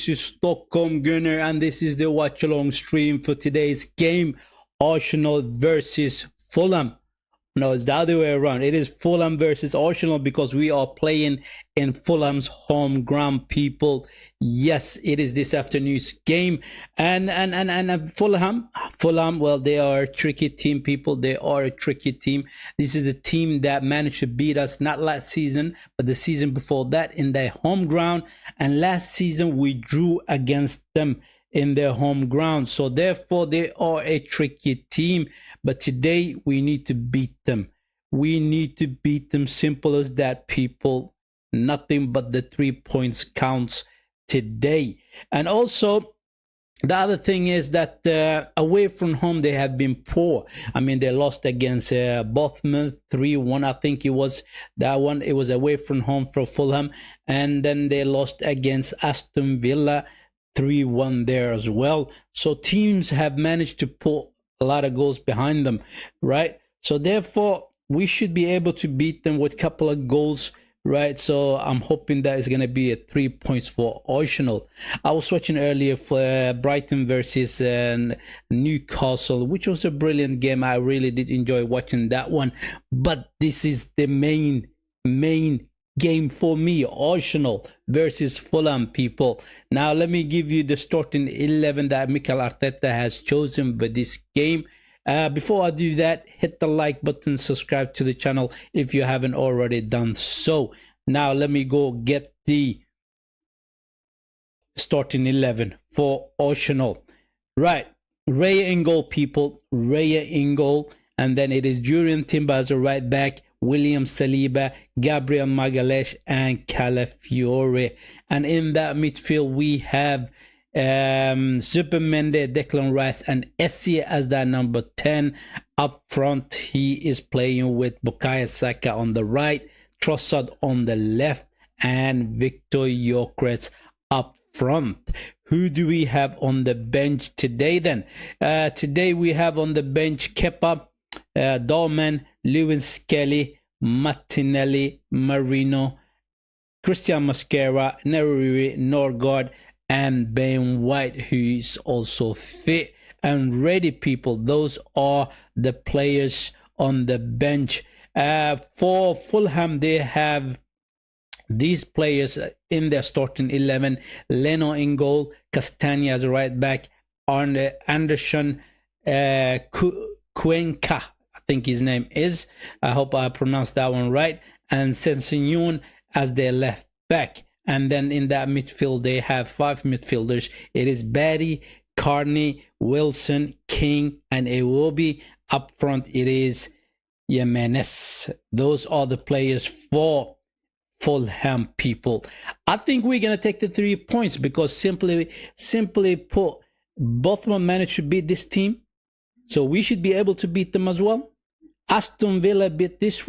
this is Stockholm Gunner, and this is the watch along stream for today's game, Arsenal versus Fulham. No, it's the other way around. It is Fulham versus Arsenal because we are playing in Fulham's home ground, people. Yes, it is this afternoon's game. And Fulham, well, they are a tricky team, people. They are a tricky team. This is the team that managed to beat us not last season, but the season before that in their home ground. And last season we drew against them in their home ground, so therefore they are a tricky team. But today we need to beat them. We need to beat them. Simple as that, people. Nothing but the 3 points counts today. And also the other thing is that away from home they have been poor. I mean, they lost against Bournemouth 3-1. I think it was that one. It was away from home for Fulham, and then they lost against Aston Villa 3-1 there as well. So teams have managed to put a lot of goals behind them, right? So therefore we should be able to beat them with a couple of goals, right? So I'm hoping that is going to be a 3 points for Arsenal. I was watching earlier for Brighton versus Newcastle, which was a brilliant game. I really did enjoy watching that one. But this is the main game for me, Arsenal versus Fulham, people. Now let me give you the starting 11 that Mikel Arteta has chosen for this game. Before I do that, hit the like button, subscribe to the channel if you haven't already done so. Now let me go get the starting 11 for Arsenal. Right, Raya in goal, people. Raya in goal, and then it is Jurriën Timber as a right back, William Saliba, Gabriel Magalhaes, and Calafiore. And in that midfield we have Zubimendi, Declan Rice, and Essie as that number 10. Up front he is playing with Bukayo Saka on the right, Trossard on the left, and Victor Gyökeres up front. Who do we have on the bench today then? Today we have on the bench Kepa, Dorman, Lewis Kelly, Martinelli, Marino, Christian Mosquera, Neruri, Norgard, and Ben White, who is also fit and ready, people. Those are the players on the bench. For Fulham, they have these players in their starting 11: Leno in goal, Castagna as a right back, Anderson, Cuenca, I think his name is. I hope I pronounced that one right. And Sessegnon as their left back. And then in that midfield, they have 5 midfielders. It is Barry, Carney, Wilson, King, and Iwobi. Up front, it is Jimenez. Those are the players for Fulham, people. I think we're going to take the 3 points because simply put, both of them managed to beat this team. So we should be able to beat them as well. Aston Villa beat this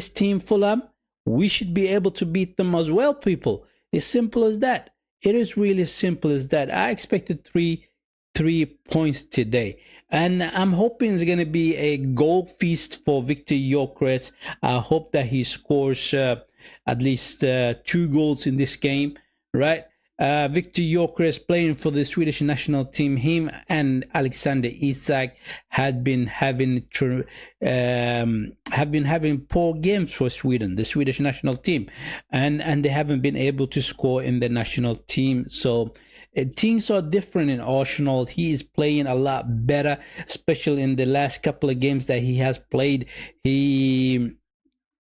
team, Fulham. We should be able to beat them as well, people. It's simple as that. It is really simple as that. I expected three points today, and I'm hoping it's going to be a goal feast for Victor Gyökeres. I hope that he scores at least 2 goals in this game, right? Victor Gyökeres playing for the Swedish national team. Him and Alexander Isak had been having poor games for Sweden, the Swedish national team, and they haven't been able to score in the national team. So things are different in Arsenal. He is playing a lot better, especially in the last couple of games that he has played.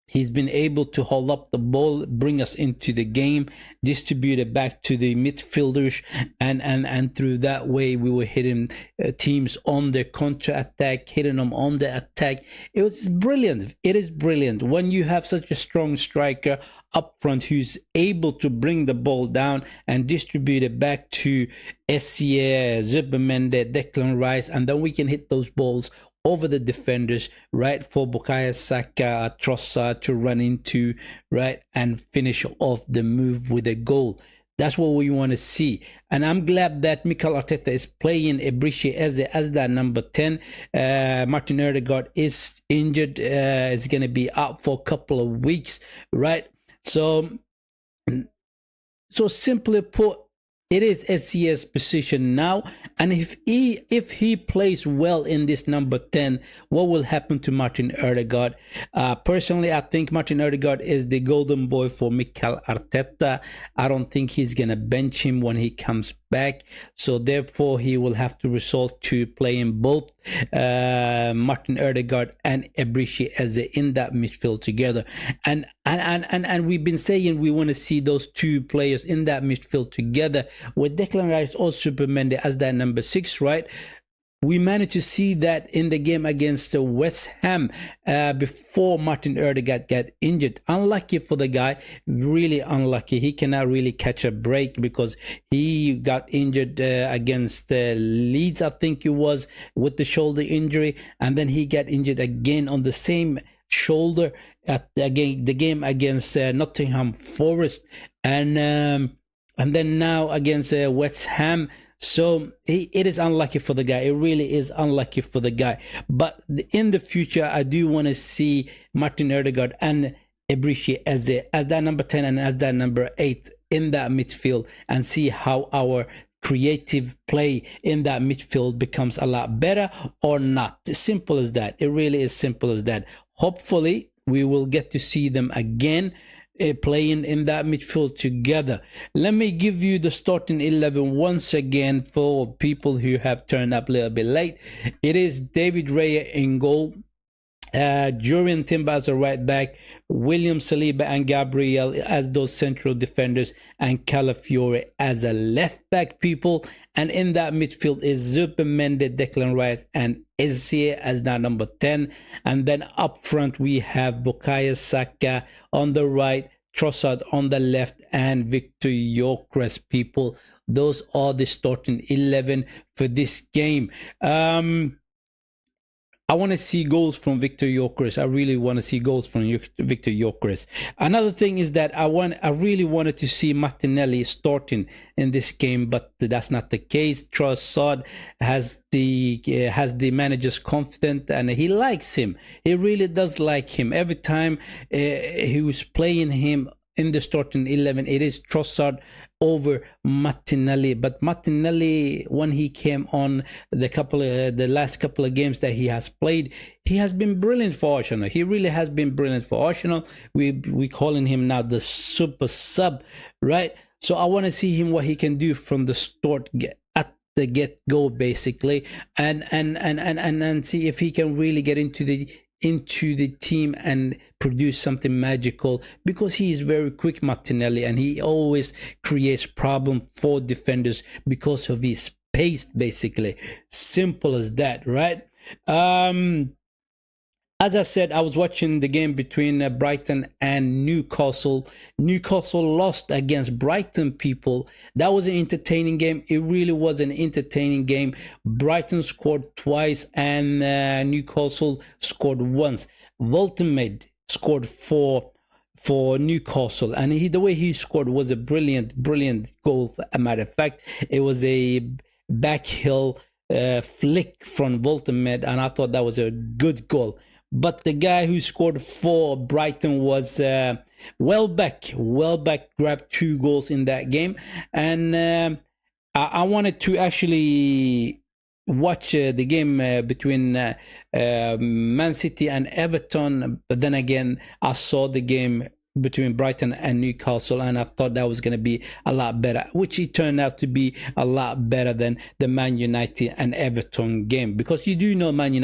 He's been able to hold up the ball, bring us into the game, distribute it back to the midfielders, and through that way we were hitting teams on the counter attack, hitting them on the attack. It was brilliant. It is brilliant when you have such a strong striker up front who's able to bring the ball down and distribute it back to Essie, Zubimendi, Declan Rice, and then we can hit those balls over the defenders, right, for Bukayo Saka, Trossard to run into, right, and finish off the move with a goal. That's what we want to see. And I'm glad that Mikel Arteta is playing Eberechi Eze as that number 10. Martin Odegaard is injured, is going to be out for a couple of weeks, right? So simply put, it is SCS position now, and if he plays well in this number 10, what will happen to Martin Odegaard? Personally, I think Martin Odegaard is the golden boy for Mikel Arteta. I don't think he's gonna bench him when he comes back, so therefore he will have to resort to playing both Martin Odegaard and Eberechi Eze in that midfield together. And we've been saying we want to see those two players in that midfield together with Declan Rice or Supermendy as that number 6, right? We managed to see that in the game against West Ham before Martin Odegaard got injured. Unlucky for the guy, really unlucky. He cannot really catch a break because he got injured against Leeds, I think it was, with the shoulder injury, and then he got injured again on the same shoulder at the game against Nottingham Forest, and then now against West Ham. So it is unlucky for the guy. It really is unlucky for the guy. But in the future, I do want to see Martin Odegaard and Eberechi Eze as that number 10 and as that number 8 in that midfield, and see how our creative play in that midfield becomes a lot better or not. Simple as that. It really is simple as that. Hopefully, we will get to see them again playing in that midfield together. Let me give you the starting 11 once again for people who have turned up a little bit late. It is David Raya in goal, Jurriën Timber as a right back, William Saliba and Gabriel as those central defenders, and Calafiore as a left back, people. And in that midfield is Supermendy, Declan Rice and Eze as that number 10. And then up front we have Bukayo Saka on the right, Trossard on the left, and Victor Gyökeres, people. Those are the starting 11 for this game. I want to see goals from Victor Gyökeres. I really want to see goals from Victor Gyökeres. Another thing is that I really wanted to see Martinelli starting in this game, but that's not the case. Trossard has the manager's confidence, and he likes him. He really does like him. Every time he was playing him in the starting 11, it is Trossard over Martinelli. But Martinelli, when he came on the last couple of games that he has played, he has been brilliant for Arsenal. He really has been brilliant for Arsenal. We calling him now the super sub, right? So I want to see him, what he can do from the start at the get-go, basically, and see if he can really get into the team and produce something magical, because he is very quick, Martinelli, and he always creates problem for defenders because of his pace, basically. Simple as that, right? As I said, I was watching the game between Brighton and Newcastle. Newcastle lost against Brighton, people. That was an entertaining game. It really was an entertaining game. Brighton scored twice and Newcastle scored once. Voltemed scored for Newcastle, and the way he scored was a brilliant goal. As a matter of fact, it was a backhill flick from Voltemed, and I thought that was a good goal. But the guy who scored for Brighton was Welbeck. Welbeck grabbed 2 goals in that game. And I wanted to actually watch the game between Man City and Everton. But then again, I saw the game between Brighton and Newcastle, and I thought that was going to be a lot better, which it turned out to be a lot better than the Man United and Everton game. Because you do know Man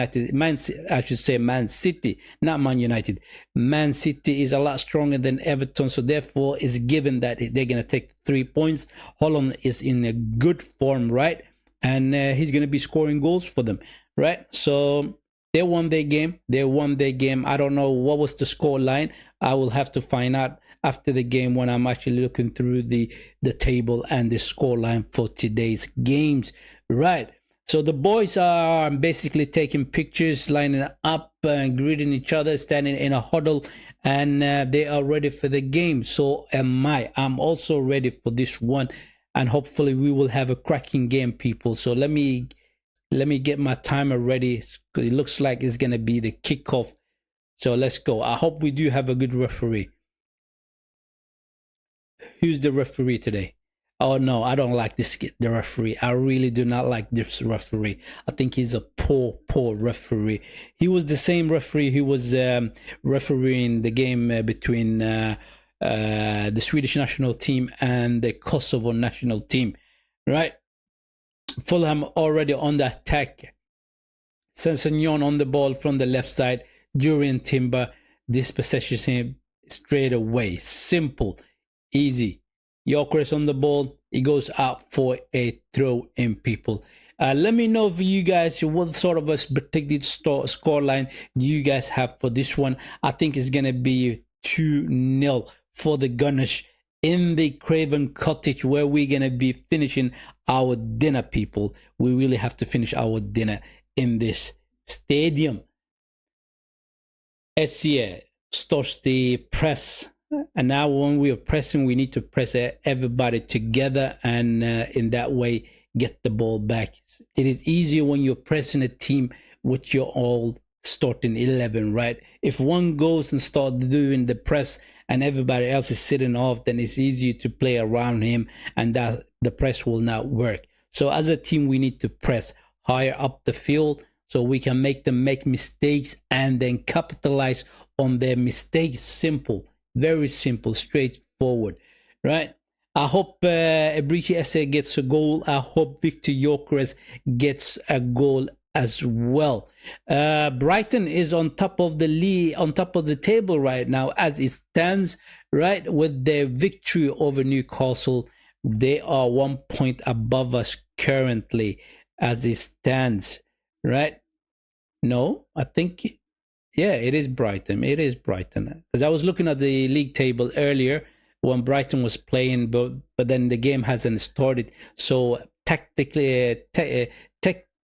City, not Man United. Man City is a lot stronger than Everton, so therefore it's given that they're going to take 3 points. Holland is in a good form, right? And he's going to be scoring goals for them, right? So they won their game. I don't know what was the score line. I will have to find out after the game when I'm actually looking through the table and the score line for today's games, right? So the boys are basically taking pictures, lining up and greeting each other, standing in a huddle, and they are ready for the game. So am I. I'm also ready for this one, and hopefully we will have a cracking game, people. So let me get my timer ready. It looks like it's gonna be the kickoff. So let's go. I hope we do have a good referee. Who's the referee today? Oh no, I don't like the referee. I really do not like this referee. I think he's a poor referee. He was the same referee who was refereeing the game between the Swedish national team and the Kosovo national team, right? Fulham already on the attack. Sensegnon on the ball from the left side. During Timber, this possesses him straight away. Simple, easy. Gyökeres on the ball. It goes out for a throw in, people. Let me know for you guys what sort of a predicted score line do you guys have for this one. I think it's going to be 2-0 for the Gooners in the Craven cottage, where we're going to be finishing our dinner, people. We really have to finish our dinner in this stadium. SCA starts the press, and now when we are pressing, we need to press everybody together, and in that way get the ball back. It is easier when you're pressing a team with your all starting 11, right? If one goes and start doing the press and everybody else is sitting off, then it's easier to play around him, and that the press will not work. So as a team, we need to press higher up the field so we can make them make mistakes and then capitalize on their mistakes. Simple, very simple, straightforward, right? I hope Ebrici Esse gets a goal. I hope Victor Gyökeres gets a goal as well. Brighton is on top of the league, on top of the table right now as it stands, right? With their victory over Newcastle, they are 1 point above us currently as it stands, right? No, I think, yeah, it is Brighton. It is Brighton. Because I was looking at the league table earlier when Brighton was playing, but then the game hasn't started. So tactically,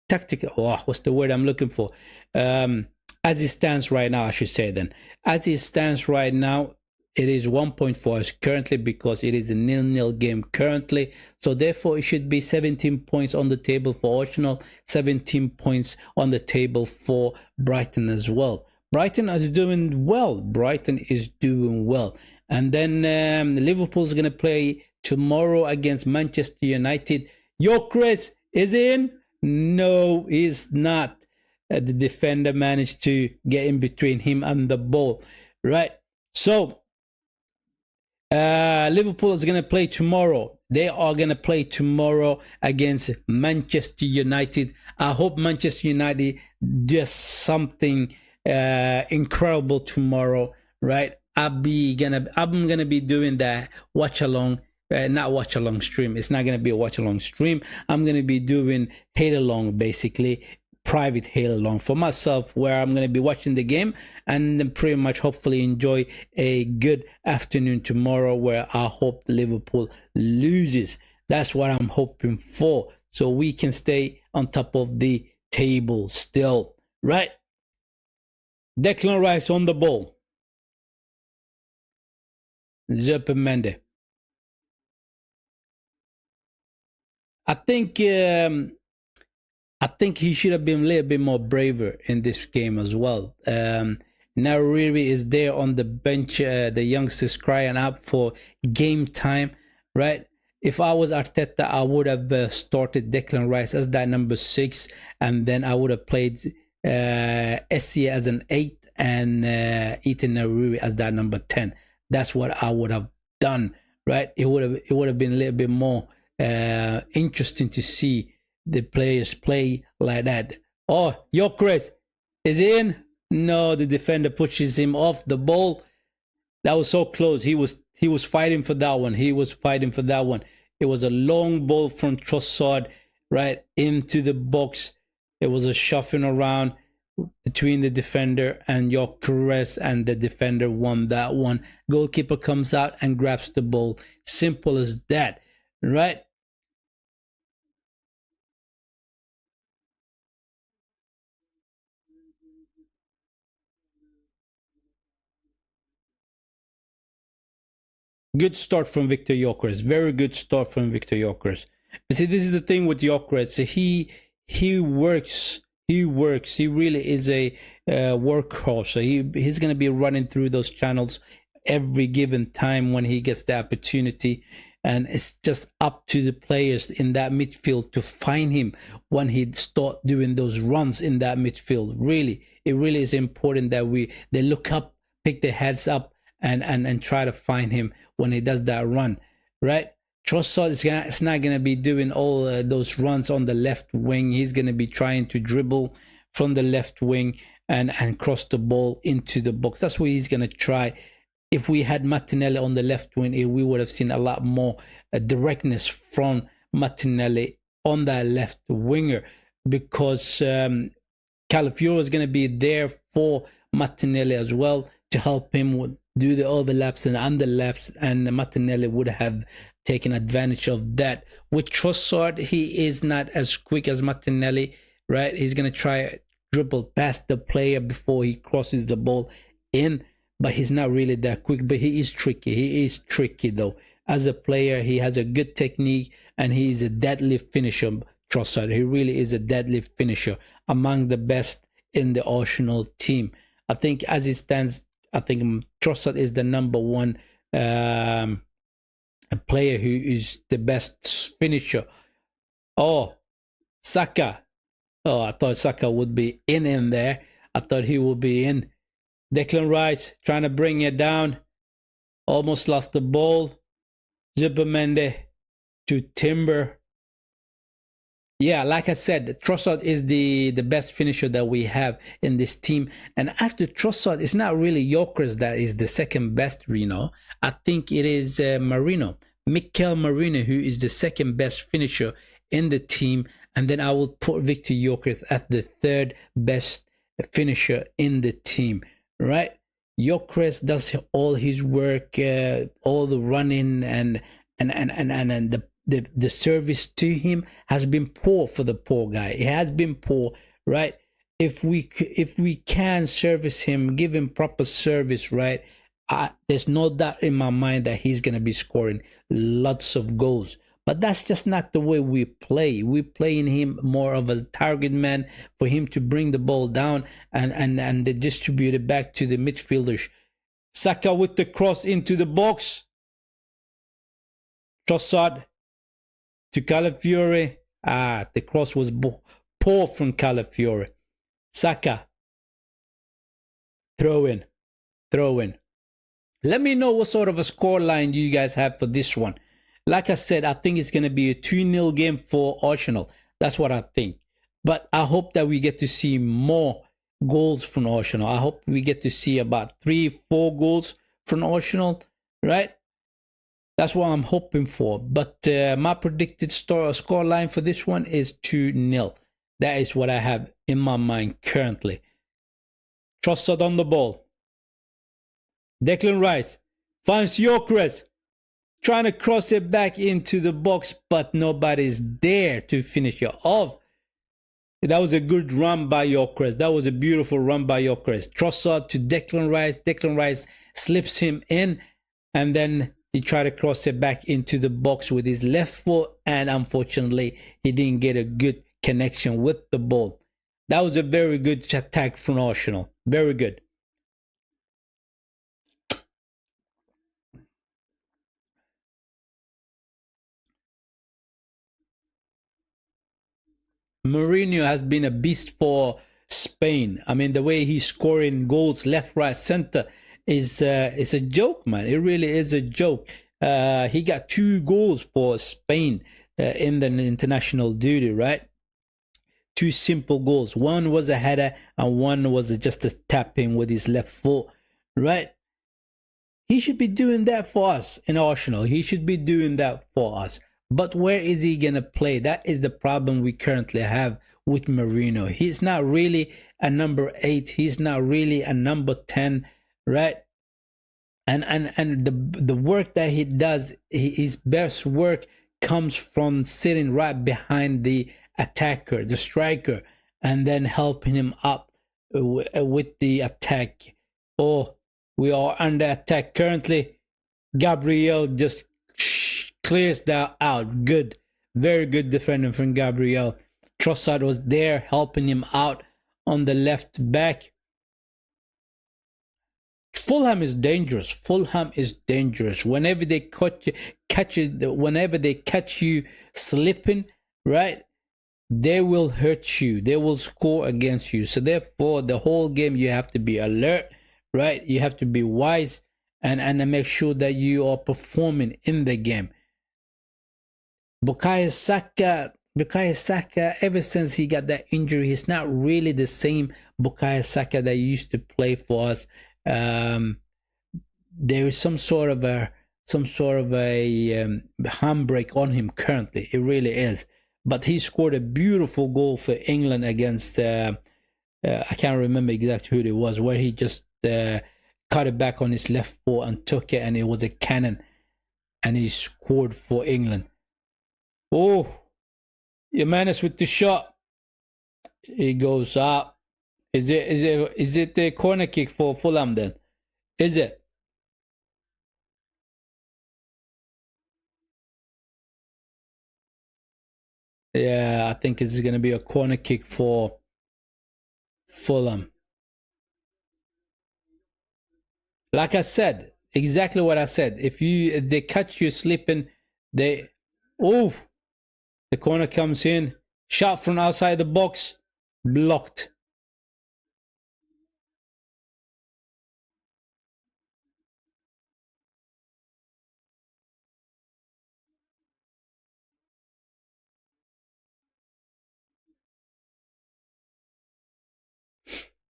tactical, what's the word I'm looking for? As it stands right now, I should say then. As it stands right now, it is 1 point for us currently because it is a 0-0 game currently. So therefore, it should be 17 points on the table for Arsenal, 17 points on the table for Brighton as well. Brighton is doing well. Brighton is doing well. And then Liverpool is going to play tomorrow against Manchester United. Gyökeres is in? No, he's not. The defender managed to get in between him and the ball, right? So Liverpool is going to play tomorrow. They are going to play tomorrow against Manchester United. I hope Manchester United does something incredible tomorrow, right? I'm gonna be doing that watch along, not watch along stream. It's not gonna be a watch along stream. I'm gonna be doing hate along, basically private hate along for myself, where I'm gonna be watching the game and then pretty much hopefully enjoy a good afternoon tomorrow, where I hope Liverpool loses. That's what I'm hoping for, so we can stay on top of the table still, right? Declan Rice on the ball. Zupermende. I think he should have been a little bit more braver in this game as well. Nariri is there on the bench. The youngsters crying out for game time, right? If I was Arteta, I would have started Declan Rice as that number 6, and then I would have played Essie as an 8 and Ethan Nariri as that number 10. That's what I would have done, right? It would have been a little bit more interesting to see the players play like that. Oh, Gyökeres is in? No, the defender pushes him off the ball. That was so close. He was fighting for that one. He was fighting for that one. It was a long ball from Trossard right into the box. It was a shuffling around between the defender and Gyökeres, and the defender won that one. Goalkeeper comes out and grabs the ball. Simple as that, right? Good start from Victor Gyökeres. Very good start from Victor Gyökeres. But see, this is the thing with Gyökeres. He works. He works. He really is a workhorse. So he's going to be running through those channels every given time when he gets the opportunity. and it's just up to the players in that midfield to find him when he start doing those runs in that midfield. Really, it really is important that they look up, pick their heads up, and try to find him when he does that run, right? Trossard is not going to be doing all those runs on the left wing. He's going to be trying to dribble from the left wing and cross the ball into the box. That's what he's going to try. If we had Martinelli on the left wing, we would have seen a lot more directness from Martinelli on that left winger, because Calafiore is going to be there for Martinelli as well to help him do the overlaps and underlaps, and Martinelli would have taken advantage of that. With Trossard, he is not as quick as Martinelli, right? He's going to try dribble past the player before he crosses the ball in, but he's not really that quick. But he is tricky. He is tricky though. As a player, he has a good technique, and he is a deadlift finisher. Trossard, he really is a deadlift finisher, among the best in the Arsenal team. I think as it stands, I think Trossard is the number one player who is the best finisher. Oh, Saka. Oh, I thought Saka would be in there. I thought he would be in. Declan Rice trying to bring it down. Almost lost the ball. Zubimendi to Timber. Yeah, like I said, Trossard is the best finisher that we have in this team. And after Trossard, it's not really Gyökeres that is the second best, I think it is Mikel Merino, who is the second best finisher in the team. And then I will put Victor Gyökeres as the third best finisher in the team, right? Gyökeres does all his work, all the running, and the service to him has been poor for the poor guy. It has been poor, right? If we can service him, give him proper service, right? There's no doubt in my mind that he's gonna be scoring lots of goals. But that's just not the way we play. We play in him more of a target man for him to bring the ball down and distribute it back to the midfielders. Saka with the cross into the box. Trossard to Calafiore. The cross was poor from Calafiore. Saka. Throw in. Let me know what sort of a score line you guys have for this one. Like I said, I think it's going to be a 2-0 game for Arsenal. That's what I think. But I hope that we get to see more goals from Arsenal. I hope we get to see about 3-4 goals from Arsenal, right? That's what I'm hoping for. But my predicted score line for this one is 2-0. That is what I have in my mind currently. Trossard on the ball. Declan Rice finds Gyökeres, trying to cross it back into the box, but nobody's there to finish it off. That was a good run by Gyökeres. That was a beautiful run by Gyökeres. Trossard to Declan Rice. Declan Rice slips him in, and then he tried to cross it back into the box with his left foot, and unfortunately, he didn't get a good connection with the ball. That was a very good attack from Arsenal. Very good. Mourinho has been a beast for Spain. I mean, the way he's scoring goals left, right, center is a joke, man. It really is a joke. He got 2 goals for Spain in the international duty, right? 2 simple goals. One was a header and one was just a tapping with his left foot, right? He should be doing that for us in Arsenal. He should be doing that for us. But where is he going to play? That is the problem we currently have with Mourinho. He's not really a number 8. He's not really a number 10, right? And the work that he does, his best work comes from sitting right behind the attacker, the striker, and then helping him up with the attack. Oh, we are under attack currently. Gabriel just clears that out. Good. Very good defending from Gabriel. Trossard was there helping him out on the left back. Fulham is dangerous. Fulham is dangerous. Whenever they whenever they catch you slipping, right? They will hurt you. They will score against you. So therefore, the whole game you have to be alert, right? You have to be wise and make sure that you are performing in the game. Bukayo Saka, ever since he got that injury, he's not really the same Bukayo Saka that used to play for us. There is some sort of a handbrake on him currently. It really is. But he scored a beautiful goal for England against I can't remember exactly who it was, where he just cut it back on his left foot and took it, and it was a cannon, and he scored for England. Oh, Jimenez with the shot. He goes up. Is it the corner kick for Fulham then? Is it? Yeah, I think it's going to be a corner kick for Fulham. Like I said, exactly what I said. If they catch you slipping, they oh, the corner comes in, shot from outside the box, blocked.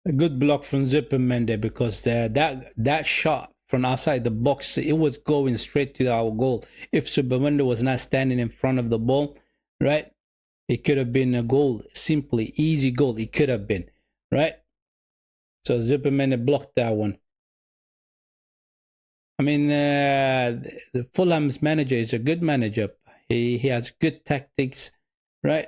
A good block from Zupermende, because that shot from outside the box, it was going straight to our goal. If Zupermende was not standing in front of the ball, right, it could have been a goal. Simply easy goal. It could have been, right. So Zupermende blocked that one. I mean, the Fulham's manager is a good manager. He has good tactics, right?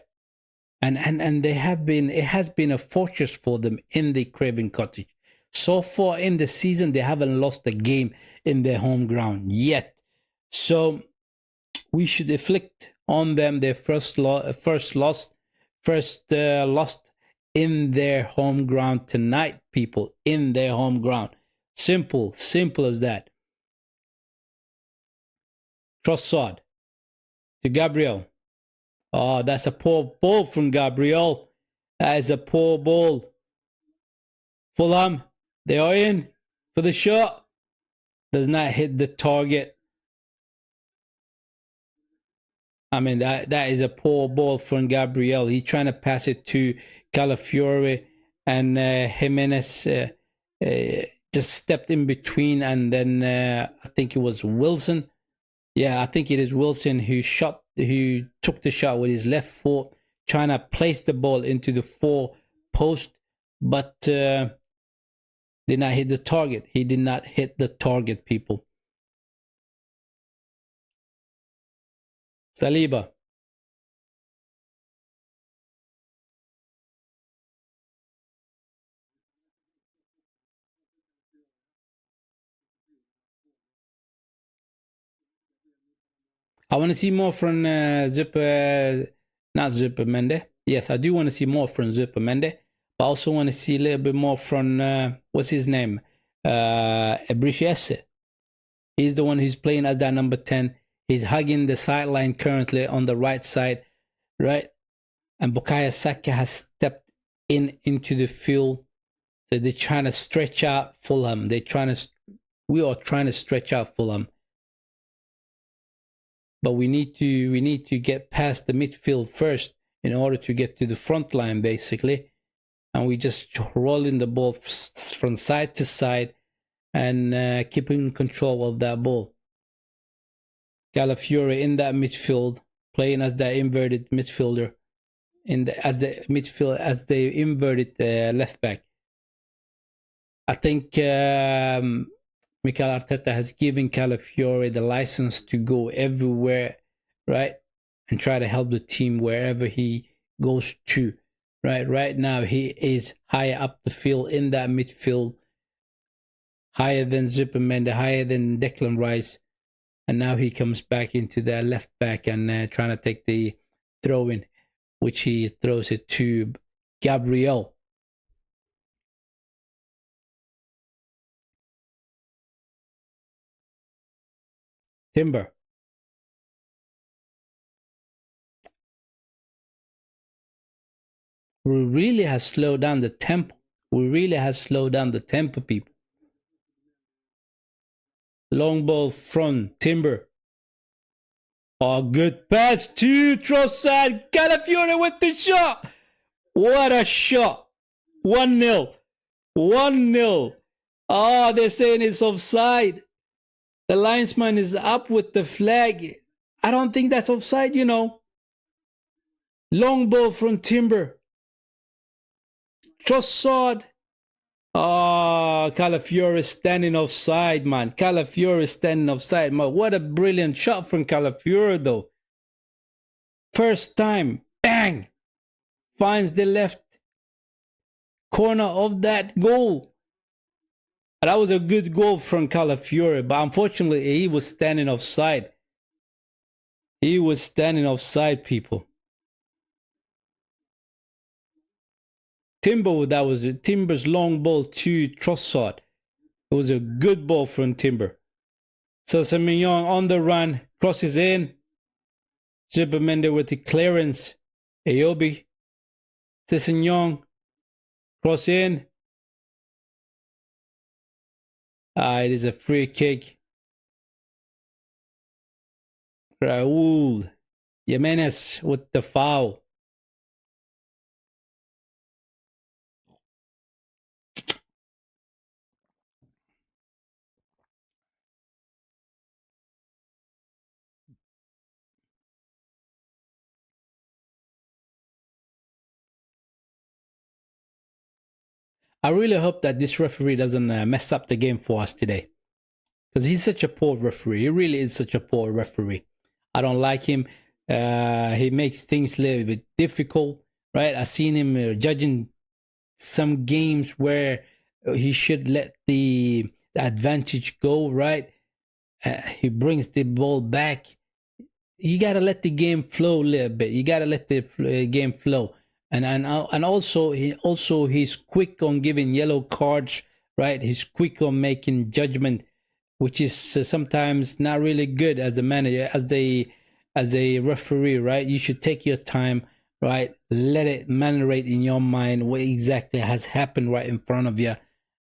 And they have been, it has been a fortress for them in the Craven cottage. So far in the season, they haven't lost a game in their home ground yet. So we should inflict on them their first loss in their home ground tonight, people. In their home ground. Simple as that. Trossard to Gabriel. Oh, that's a poor ball from Gabriel. That is a poor ball. Fulham, they are in for the shot. Does not hit the target. I mean, that is a poor ball from Gabriel. He's trying to pass it to Calafiore, and Jimenez just stepped in between, and then I think it was Wilson. Yeah, I think it is Wilson who took the shot with his left foot, trying to place the ball into the 4 post, but did not hit the target. He did not hit the target, people. Saliba. I want to see more from not Zupermende. Yes, I do want to see more from Zupermende, but I also want to see a little bit more from, what's his name? Ebrichese. He's the one who's playing as that number 10. He's hugging the sideline currently on the right side, right? And Bukayo Saka has stepped into the field. So they're trying to stretch out Fulham. We are trying to stretch out Fulham. But we need to get past the midfield first in order to get to the front line, basically. And we just rolling the ball from side to side and keeping control of that ball. Calafiore in that midfield, playing as that inverted midfielder, as the inverted left back. I think Mikel Arteta has given Calafiore the license to go everywhere, right? And try to help the team wherever he goes to, right? Right now, he is higher up the field in that midfield, higher than Zupermende, higher than Declan Rice. And now he comes back into that left back and trying to take the throw in, which he throws it to Gabriel. Timber. We really has slowed down the tempo. We really has slowed down the tempo, people. Long ball from Timber. Oh, good pass to Trossard. Calafiore with the shot. What a shot. 1-0. 1-0. Oh, they're saying it's offside. The linesman is up with the flag. I don't think that's offside, you know. Long ball from Timber. Trossard. Oh, Calafiore standing offside, man. Calafiore standing offside. Man, what a brilliant shot from Calafiore, though. First time, bang, finds the left corner of that goal. And that was a good goal from Calafiore, but unfortunately, he was standing offside. He was standing offside, people. Timber, that was it. Timber's long ball to Trossard. It was a good ball from Timber. So Semignon on the run, crosses in. Zubermende with the clearance. Ayobi. Sessegnon. Cross in. It is a free kick. Raul Jimenez with the foul. I really hope that this referee doesn't mess up the game for us today. Because he's such a poor referee. He really is such a poor referee. I don't like him. He makes things a little bit difficult, right? I've seen him judging some games where he should let the advantage go, right? He brings the ball back. You got to let the game flow a little bit. You got to let the game flow. And also he's quick on giving yellow cards, right? He's quick on making judgment, which is sometimes not really good as a manager, as a referee, right? You should take your time, right? Let it marinate in your mind what exactly has happened right in front of you,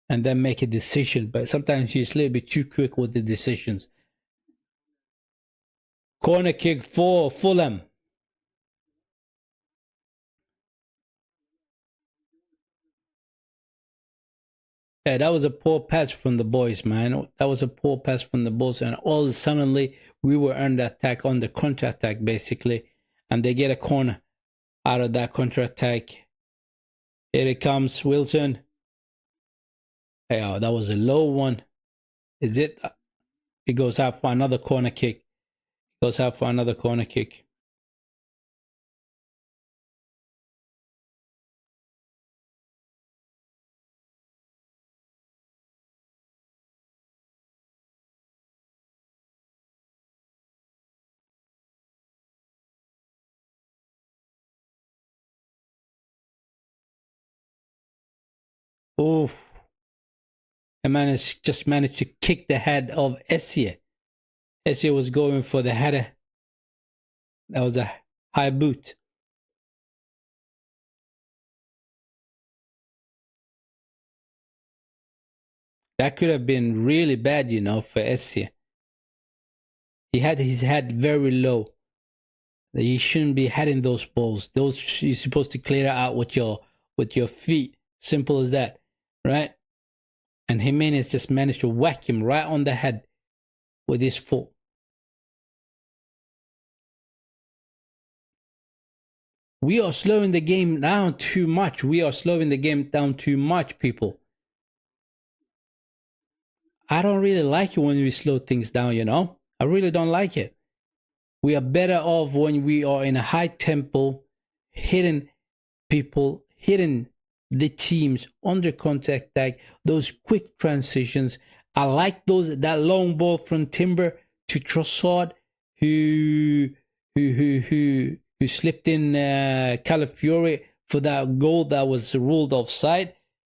and then make a decision. But sometimes he's a little bit too quick with the decisions. Corner kick for Fulham. Yeah, that was a poor pass from the boys, man. That was a poor pass from the boys. And all suddenly, we were under attack, on the counter-attack, basically. And they get a corner out of that counter-attack. Here it comes, Wilson. Yeah, that was a low one. Is it? It goes out for another corner kick. Goes out for another corner kick. Oh, and just managed to kick the head of Essie. Essie was going for the header. That was a high boot. That could have been really bad, you know, for Essie. He had his head very low. You shouldn't be heading those balls. Those, you're supposed to clear it out with your feet. Simple as that, right? And Jimenez just managed to whack him right on the head with his foot. We are slowing the game down too much. We are slowing the game down too much, people. I don't really like it when we slow things down, you know? I really don't like it. We are better off when we are in a high tempo, hitting people, hitting the teams under contact attack, those quick transitions. I like that long ball from Timber to Trossard, who slipped in Calafiore for that goal that was ruled offside,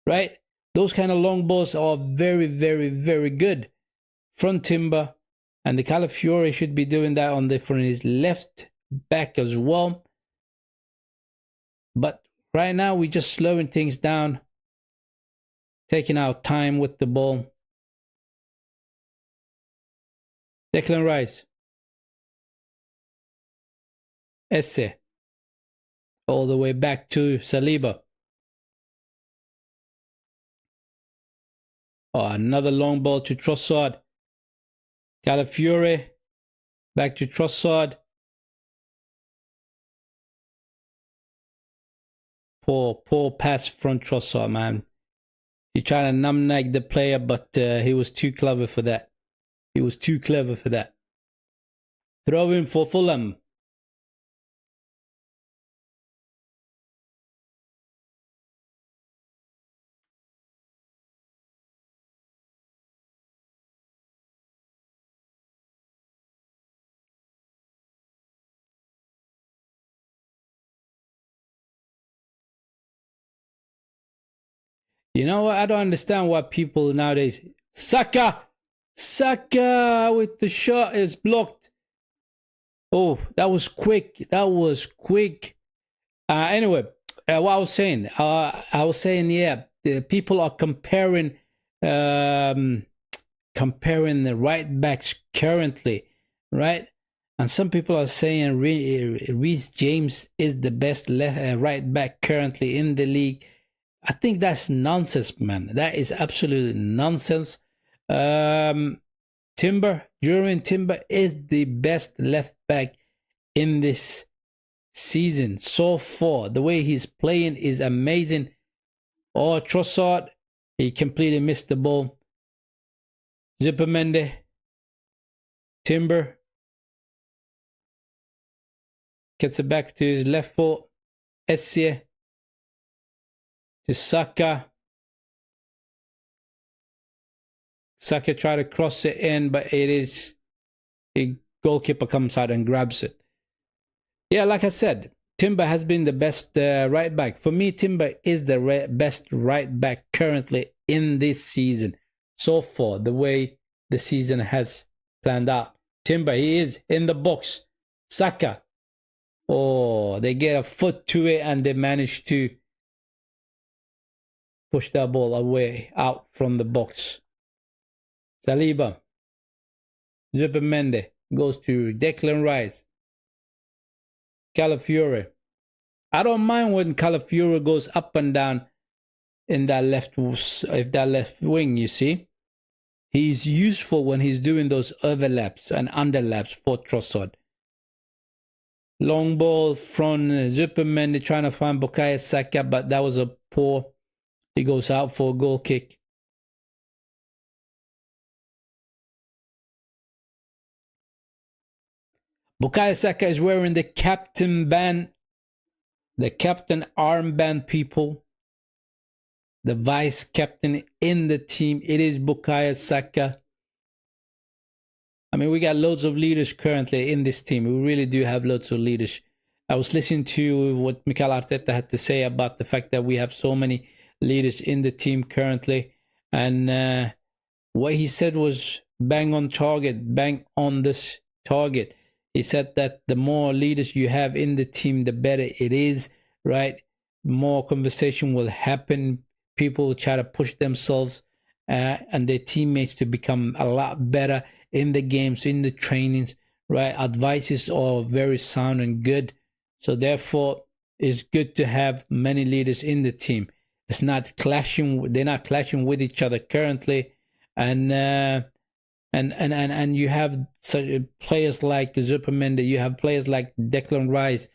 right? Those kind of long balls are very, very, very good from Timber. And the Calafiore should be doing that on from his left back as well. But right now, we're just slowing things down, taking our time with the ball. Declan Rice. Esse. All the way back to Saliba. Oh, another long ball to Trossard. Calafiore. Back to Trossard. Poor pass from Trossard, man. He's trying to numbnag the player, but he was too clever for that. He was too clever for that. Throw in for Fulham. You know what? I don't understand why people nowadays. Saka with the shot is blocked. Oh, that was quick. That was quick. Anyway, what I was saying, yeah, the people are comparing the right backs currently, right? And some people are saying Reece James is the best right back currently in the league. I think that's nonsense, man. That is absolutely nonsense. Jurien Timber is the best left back in this season so far. The way he's playing is amazing. Oh, Trossard, he completely missed the ball. Zubimendi, Timber gets it back to his left foot. Esse to Saka. Saka tried to cross it in, but a goalkeeper comes out and grabs it. Yeah, like I said, Timber has been the best right back. For me, Timber is the best right back currently in this season. So far, the way the season has planned out. Timber, he is in the box. Saka. Oh, they get a foot to it and they manage to push that ball away out from the box. Saliba. Zubimendi goes to Declan Rice. Calafiore. I don't mind when Calafiore goes up and down in that left wing, you see. He's useful when he's doing those overlaps and underlaps for Trossard. Long ball from Zubimendi trying to find Bukayo Saka, but that was a poor. He goes out for a goal kick. Bukayo Saka is wearing the captain band, the captain armband, people. The vice captain in the team, it is Bukayo Saka. I mean, we got loads of leaders currently in this team. We really do have loads of leaders. I was listening to what Mikel Arteta had to say about the fact that we have so many leaders in the team currently. And what he said was bang on target, bang on this target. He said that the more leaders you have in the team, the better it is, right? More conversation will happen. People will try to push themselves and their teammates to become a lot better in the games, in the trainings, right? Advices are very sound and good. So therefore, it's good to have many leaders in the team. It's not clashing. They're not clashing with each other currently, and you have players like Zubimendi. You have players like Declan Rice,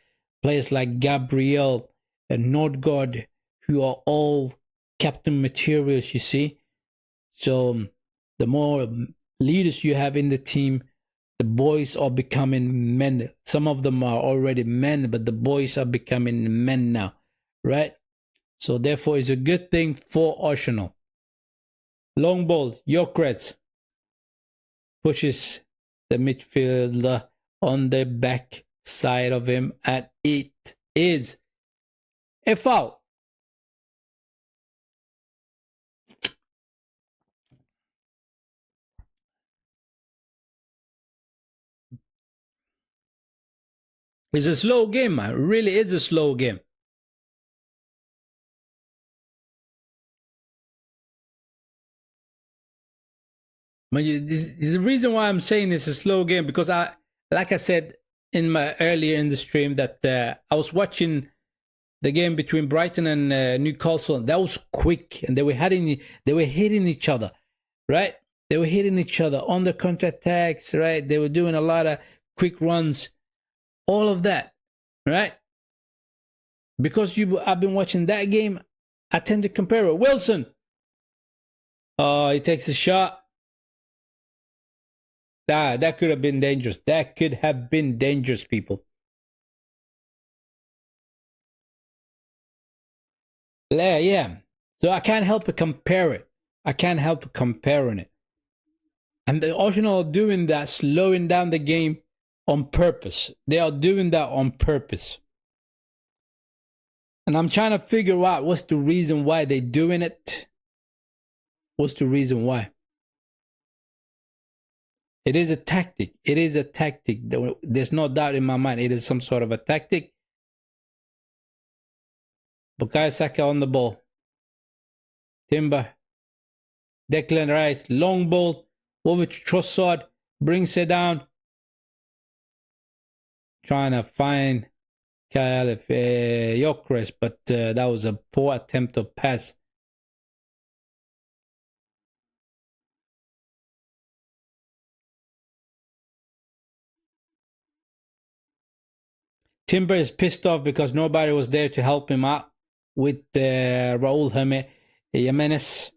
players like Gabriel and Nordgaard, who are all captain materials. You see, so the more leaders you have in the team, the boys are becoming men. Some of them are already men, but the boys are becoming men now, right? So therefore, it's a good thing for Arsenal. Long ball, Gyökeres pushes the midfielder on the back side of him, and it is a foul. It's a slow game, man. It really is a slow game. This is the reason why I'm saying it's a slow game, because like I said in my earlier in the stream, that I was watching the game between Brighton and Newcastle. That was quick, and they were hitting each other, right? They were hitting each other on the counter attacks, right? They were doing a lot of quick runs, all of that, right? Because I've been watching that game, I tend to compare it. Wilson, oh, he takes a shot. That could have been dangerous. That could have been dangerous, people. Yeah. So I can't help but compare it. I can't help comparing it. And the Arsenal are doing that, slowing down the game on purpose. They are doing that on purpose. And I'm trying to figure out what's the reason why they're doing it. What's the reason why? It is a tactic. It is a tactic. There's no doubt in my mind. It is some sort of a tactic. Bukayo Saka on the ball. Timber. Declan Rice. Long ball. Over to Trossard. Brings it down. Trying to find Kyle Gyökeres, but that was a poor attempt of pass. Timber is pissed off because nobody was there to help him out with Raul Jimenez,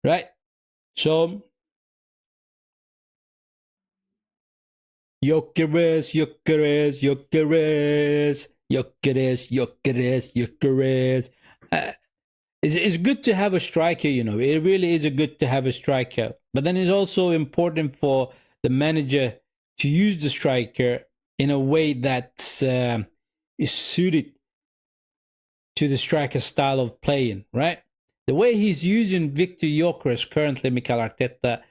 right? So Gyökeres. It's good to have a striker, you know. It really is good to have a striker. But then it's also important for the manager to use the striker in a way that is suited to the striker's style of playing, right? The way he's using Victor Gyökeres currently, Mikel Arteta,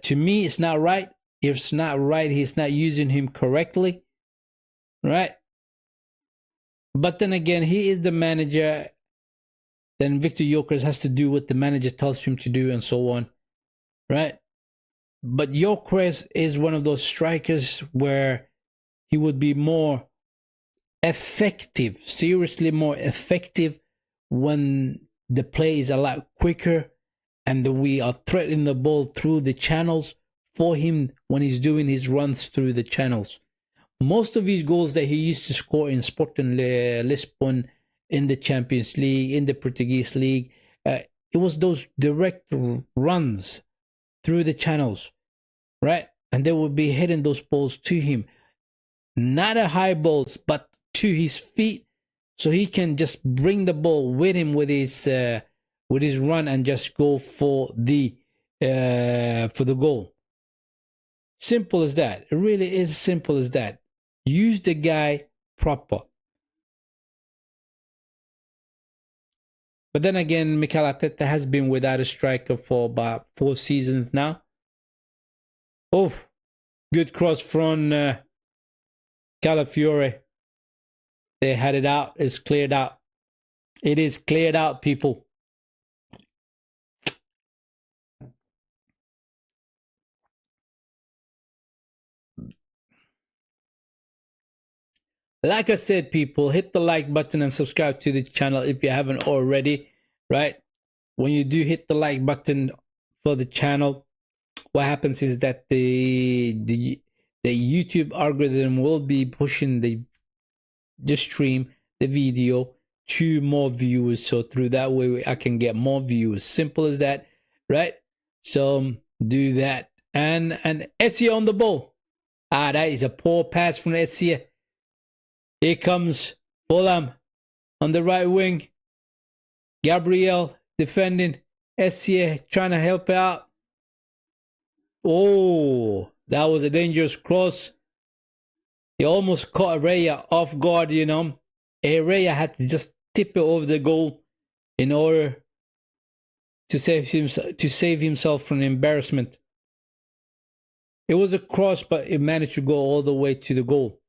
to me, it's not right. If it's not right, he's not using him correctly, right? But then again, he is the manager. Then Victor Gyökeres has to do what the manager tells him to do and so on, right? But Gyökeres is one of those strikers where he would be more effective, seriously more effective, when the play is a lot quicker and we are threading the ball through the channels for him when he's doing his runs through the channels. Most of his goals that he used to score in Sporting Lisbon, in the Champions League, in the Portuguese League, it was those direct runs through the channels, right? And they would be hitting those balls to him. Not a high balls, but to his feet, so he can just bring the ball with him with his run and just go for the goal. Simple as that. It really is simple as that. Use the guy proper. But then again, Mikel Arteta has been without a striker for about 4 seasons now. Oh, good cross from Calafiore. They had it out. It's cleared out. It is cleared out, people. Like I said, people, hit the like button and subscribe to the channel if you haven't already, right? When you do hit the like button for the channel, what happens is that the YouTube algorithm will be pushing the stream, the video, to more viewers. So through that way, I can get more viewers. Simple as that, right? So do that. And Essie on the ball. That is a poor pass from Essie. Here comes Fulham on the right wing. Gabriel defending. Essie trying to help out. Oh, that was a dangerous cross. He almost caught Raya off guard, you know. Raya had to just tip it over the goal in order to save himself from embarrassment. It was a cross, but it managed to go all the way to the goal.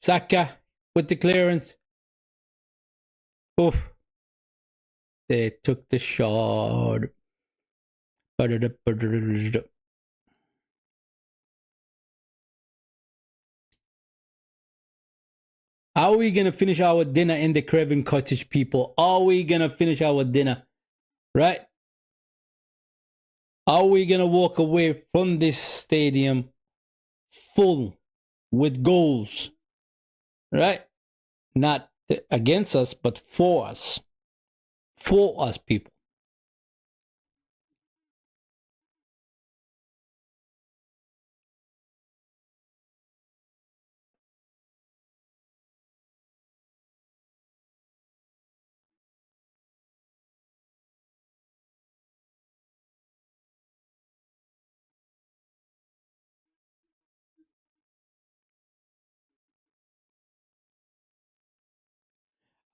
Saka with the clearance. Oof. They took the shot. Are we gonna finish our dinner in the Craven cottage, people? Are we gonna finish our dinner? Right? Are we gonna walk away from this stadium full with goals? Right? Not against us, but for us. For us, people.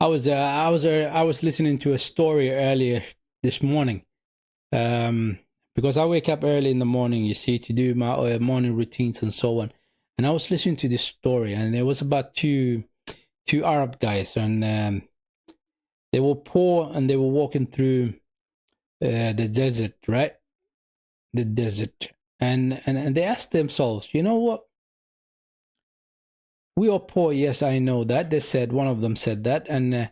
I was listening to a story earlier this morning. Because I wake up early in the morning, you see, to do my morning routines and so on. And I was listening to this story, and it was about two Arab guys, and they were poor, and they were walking through the desert, right? The desert, and they asked themselves, you know what? We are poor, yes, I know that. They said, one of them said that, and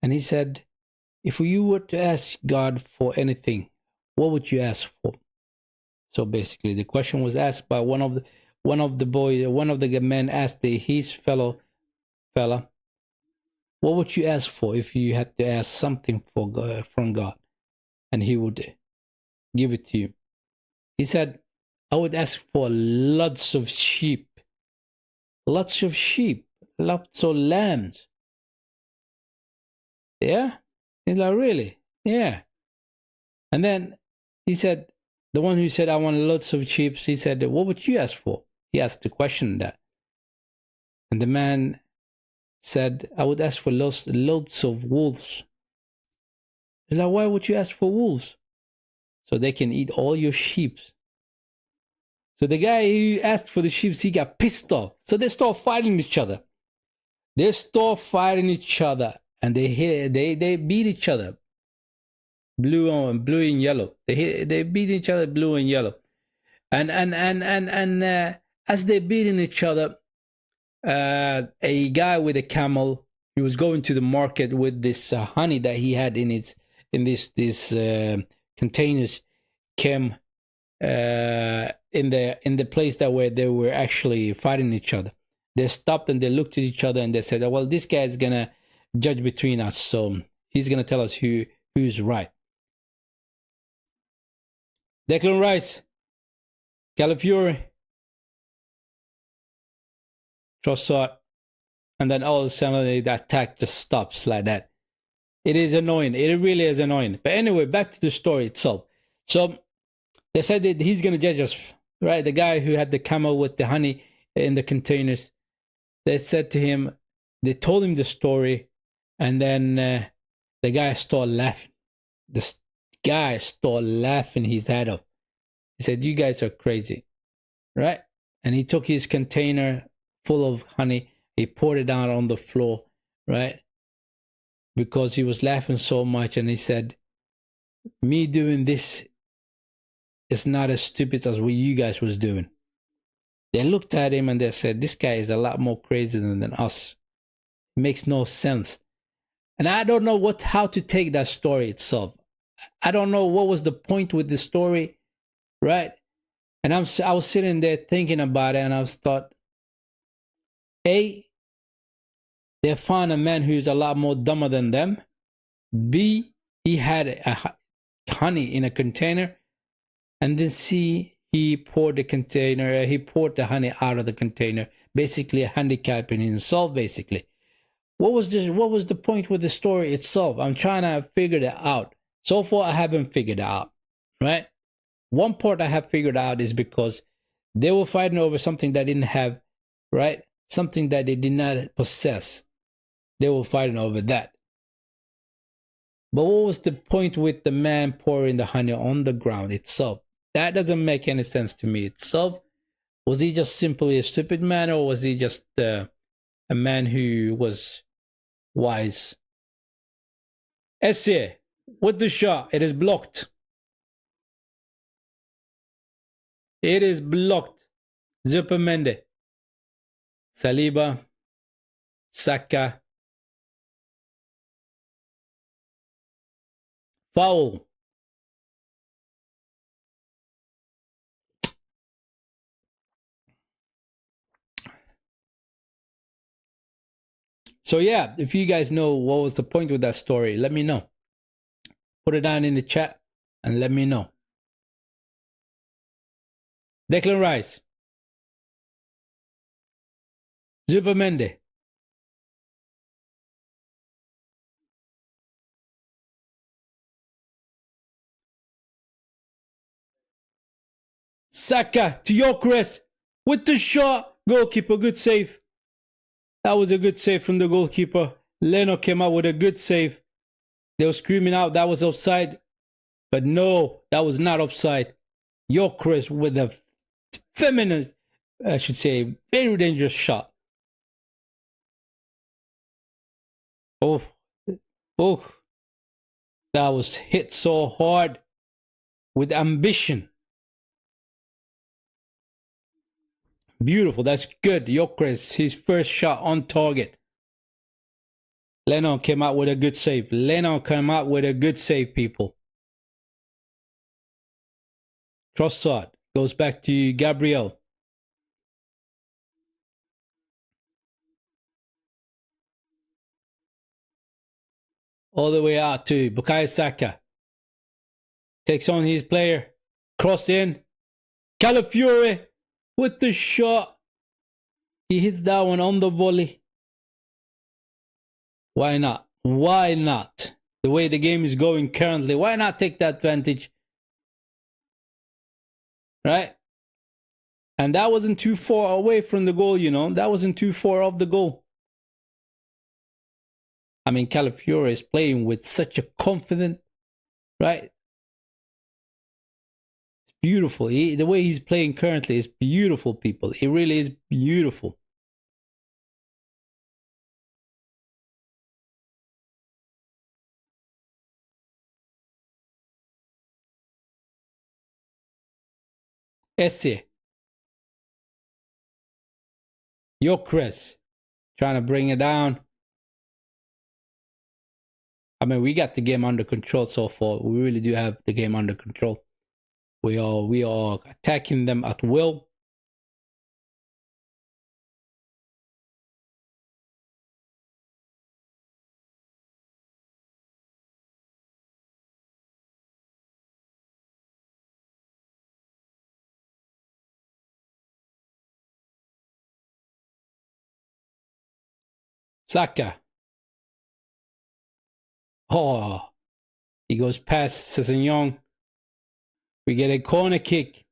he said, if you were to ask God for anything, what would you ask for? So basically, the question was asked by one of the men asked his fellow fella, what would you ask for if you had to ask something for God, from God, and He would give it to you? He said, I would ask for lots of sheep, lots of lambs. Yeah, he's like, really? Yeah. And then he said, the one who said, I want lots of sheep, he said, what would you ask for? He asked the question that. And the man said, I would ask for lots of wolves. He's like, why would you ask for wolves? So they can eat all your sheep. So the guy who asked for the sheep, he got pissed off. So they start fighting each other. And they beat each other. Blue and yellow. They beat each other blue and yellow. And as they beating each other, a guy with a camel, he was going to the market with this honey that he had in these containers, came in the place that where they were actually fighting each other. They stopped and they looked at each other and they said, well, this guy is gonna judge between us, so he's gonna tell us who's right. Declan Rice, Calafiori, Trossard, and then all of a sudden the attack just stops like that. It is annoying. It really is annoying. But anyway, back to the story itself. So they said that he's going to judge us, right? The guy who had the camel with the honey in the containers. They said to him, they told him the story, and then the guy started laughing. This guy started laughing his head off. He said, you guys are crazy, right? And he took his container full of honey. He poured it out on the floor, right? Because he was laughing so much. And he said, me doing this is not as stupid as what you guys was doing. They looked at him and they said, this guy is a lot more crazy than us. It makes no sense. And I don't know how to take that story itself. I don't know what was the point with the story, right? And I was sitting there thinking about it, and I was thought, A, they found a man who's a lot more dumber than them. B, he had a honey in a container. And then C, he poured the honey out of the container, basically handicapping himself, basically. What was the point with the story itself? I'm trying to figure that out. So far, I haven't figured it out, right? One part I have figured out is because they were fighting over something that didn't have, right? Something that they did not possess. They were fighting over that. But what was the point with the man pouring the honey on the ground itself? That doesn't make any sense to me itself. Was he just simply a stupid man, or was he just a man who was wise. Esse with the shot. It is blocked. It is blocked. Zupermende. Saliba. Saka. Foul. So yeah, if you guys know what was the point with that story, let me know. Put it down in the chat and let me know. Declan Rice. Zupermende. Saka to Gyökeres with the shot. Goalkeeper, good save. That was a good save from the goalkeeper. Leno came out with a good save. They were screaming out that was offside. But no, that was not offside. Gyökeres with a feminine, I should say, very dangerous shot. Oh, that was hit so hard with ambition. Beautiful, that's good. Gyökeres, his first shot on target. Leno came out with a good save. Leno came out with a good save, people. Trossard goes back to Gabriel. All the way out to Bukayo Saka. Takes on his player. Cross in. Calafiore with the shot. He hits that one on the volley. Why not? Why not? The way the game is going currently, why not take that advantage? Right? And that wasn't too far away from the goal, you know. That wasn't too far off the goal. I mean, Calafiore is playing with such a confident, right? It's beautiful. The way he's playing currently is beautiful, people. It really is beautiful. Esse. Gyökeres. Trying to bring it down. I mean, we got the game under control so far. We really do have the game under control. We are attacking them at will. Saka. Oh, he goes past Sessegnon. We get a corner kick.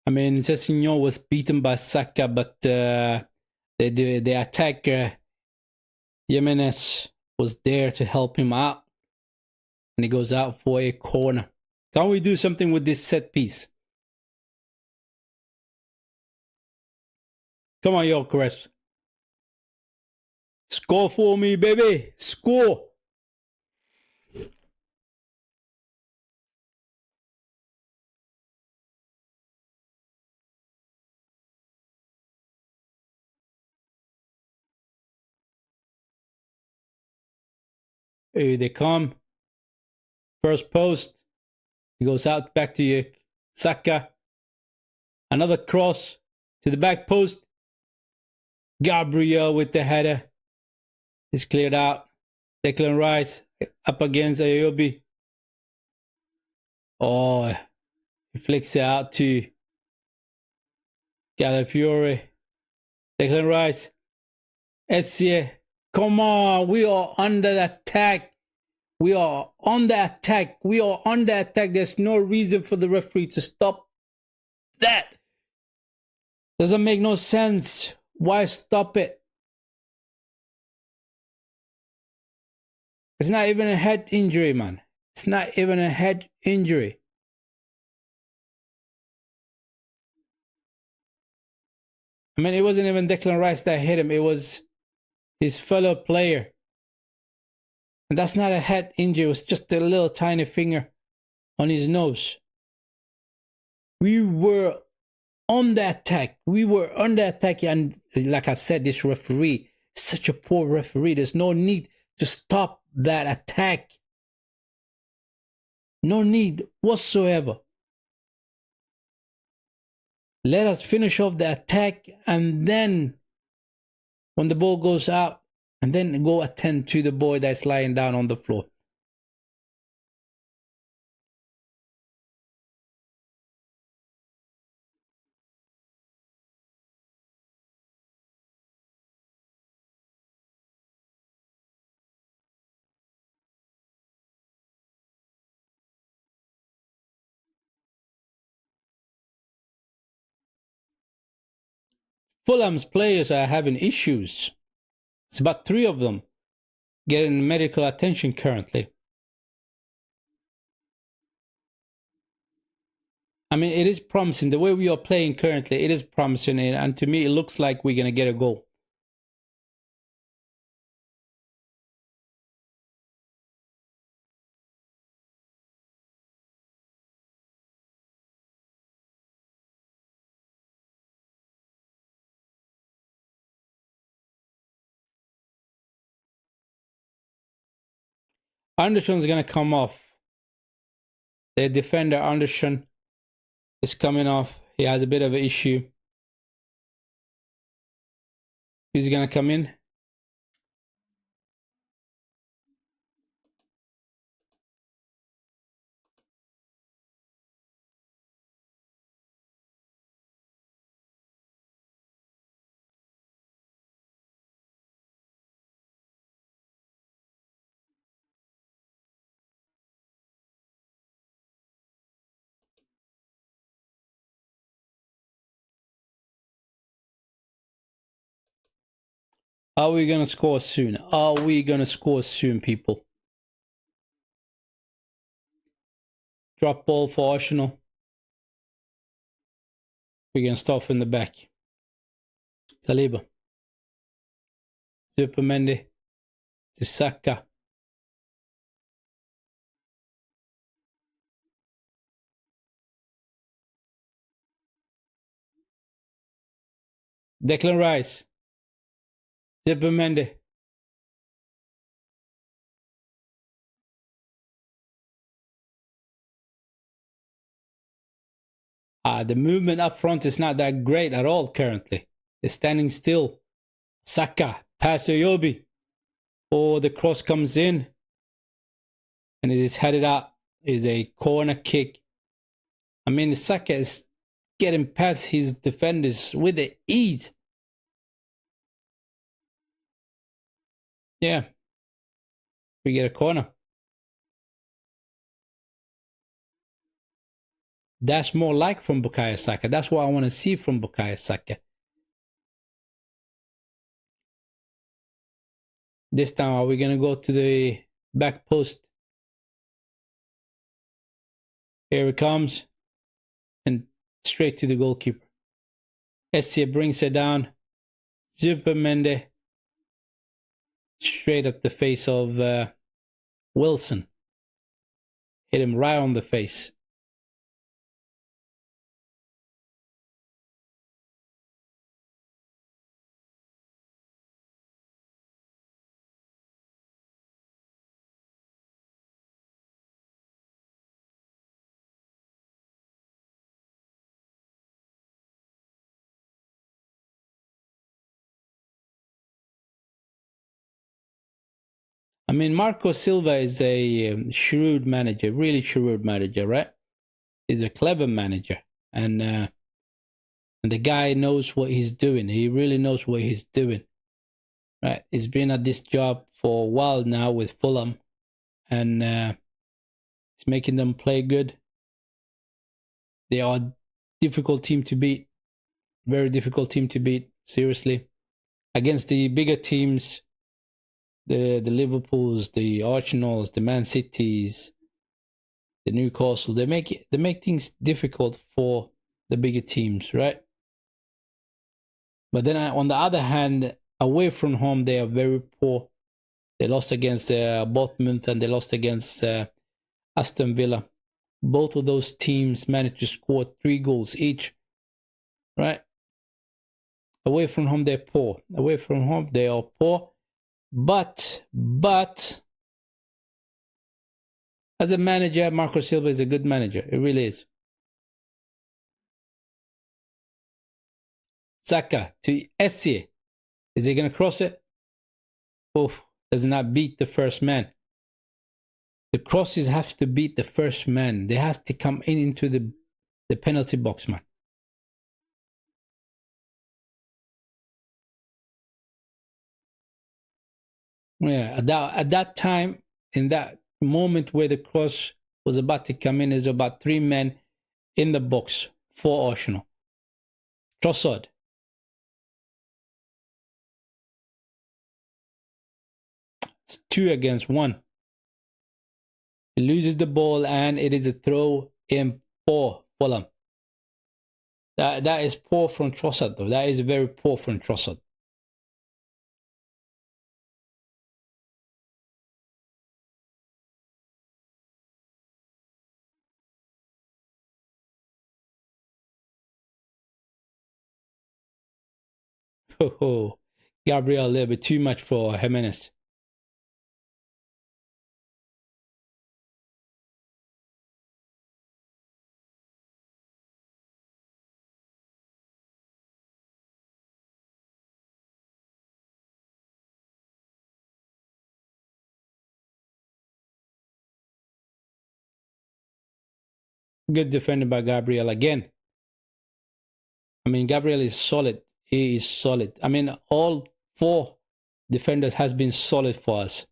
I mean, Sessegnon was beaten by Saka, but the attacker, Jimenez, was there to help him out. And he goes out for a corner. Can we do something with this set piece? Come on, Gyökeres. Score for me, baby. Score. Here they come. First post. He goes out back to you. Saka. Another cross to the back post. Gabriel with the header. It's cleared out. Declan Rice up against Ayobi. Oh, he flicks it out to Calafiore. Declan Rice. Esse. Come on, we are under attack. We are on the attack. We are on the attack. There's no reason for the referee to stop that. Doesn't make no sense. Why stop it? It's not even a head injury, man. It's not even a head injury. I mean, it wasn't even Declan Rice that hit him. It was his fellow player. And that's not a head injury. It was just a little tiny finger on his nose. We were on the attack. We were on the attack. And like I said, this referee is such a poor referee. There's no need to stop that attack. No need whatsoever. Let us finish off the attack, and then when the ball goes out, and then go attend to the boy that's lying down on the floor. Fulham's players are having issues. It's about 3 of them getting medical attention currently. I mean, it is promising. The way we are playing currently, it is promising. And to me, it looks like we're going to get a goal. Anderson's going to come off. The defender, Anderson, is coming off. He has a bit of an issue. Who's going to come in? Are we going to score soon? Are we going to score soon, people? Drop ball for Arsenal. We're going to start from the back. Saliba. Supermendi. To Saka. Declan Rice. Supermendi. The movement up front is not that great at all currently. They're standing still. Saka. Pass Oyobi. Oh, the cross comes in. And it is headed up. It is a corner kick. I mean, Saka is getting past his defenders with the ease. Yeah. We get a corner. That's more like from Bukayo Saka. That's what I want to see from Bukayo Saka. This time, are we going to go to the back post? Here it comes. And straight to the goalkeeper. Essia brings it down. Supermendi. Straight at the face of Wilson. Hit him right on the face. I mean, Marco Silva is a shrewd manager, really shrewd manager, right? He's a clever manager. And the guy knows what he's doing. He really knows what he's doing. Right? He's been at this job for a while now with Fulham. And he's making them play good. They are a difficult team to beat. Very difficult team to beat, seriously. Against the bigger teams, the Liverpools, the Arsenals, the Man Cities, the Newcastle, they make things difficult for the bigger teams, right? But then on the other hand, away from home, they are very poor. They lost against Bournemouth and they lost against Aston Villa. Both of those teams managed to score 3 goals each. Right? Away from home, they're poor. Away from home, they are poor. But as a manager, Marco Silva is a good manager. It really is. Saka to Essie. Is he going to cross it? Oh, does not beat the first man. The crosses have to beat the first man. They have to come into the penalty box, man. Yeah, at that time, in that moment where the cross was about to come in, there's about 3 men in the box for Arsenal. Trossard. It's 2 against 1. He loses the ball and it is a throw in for Fulham. That is poor from Trossard, though. That is very poor from Trossard. Oh, Gabriel a little bit too much for Jimenez. Good defended by Gabriel again. I mean, Gabriel is solid. He is solid. I mean, all 4 defenders has been solid for us.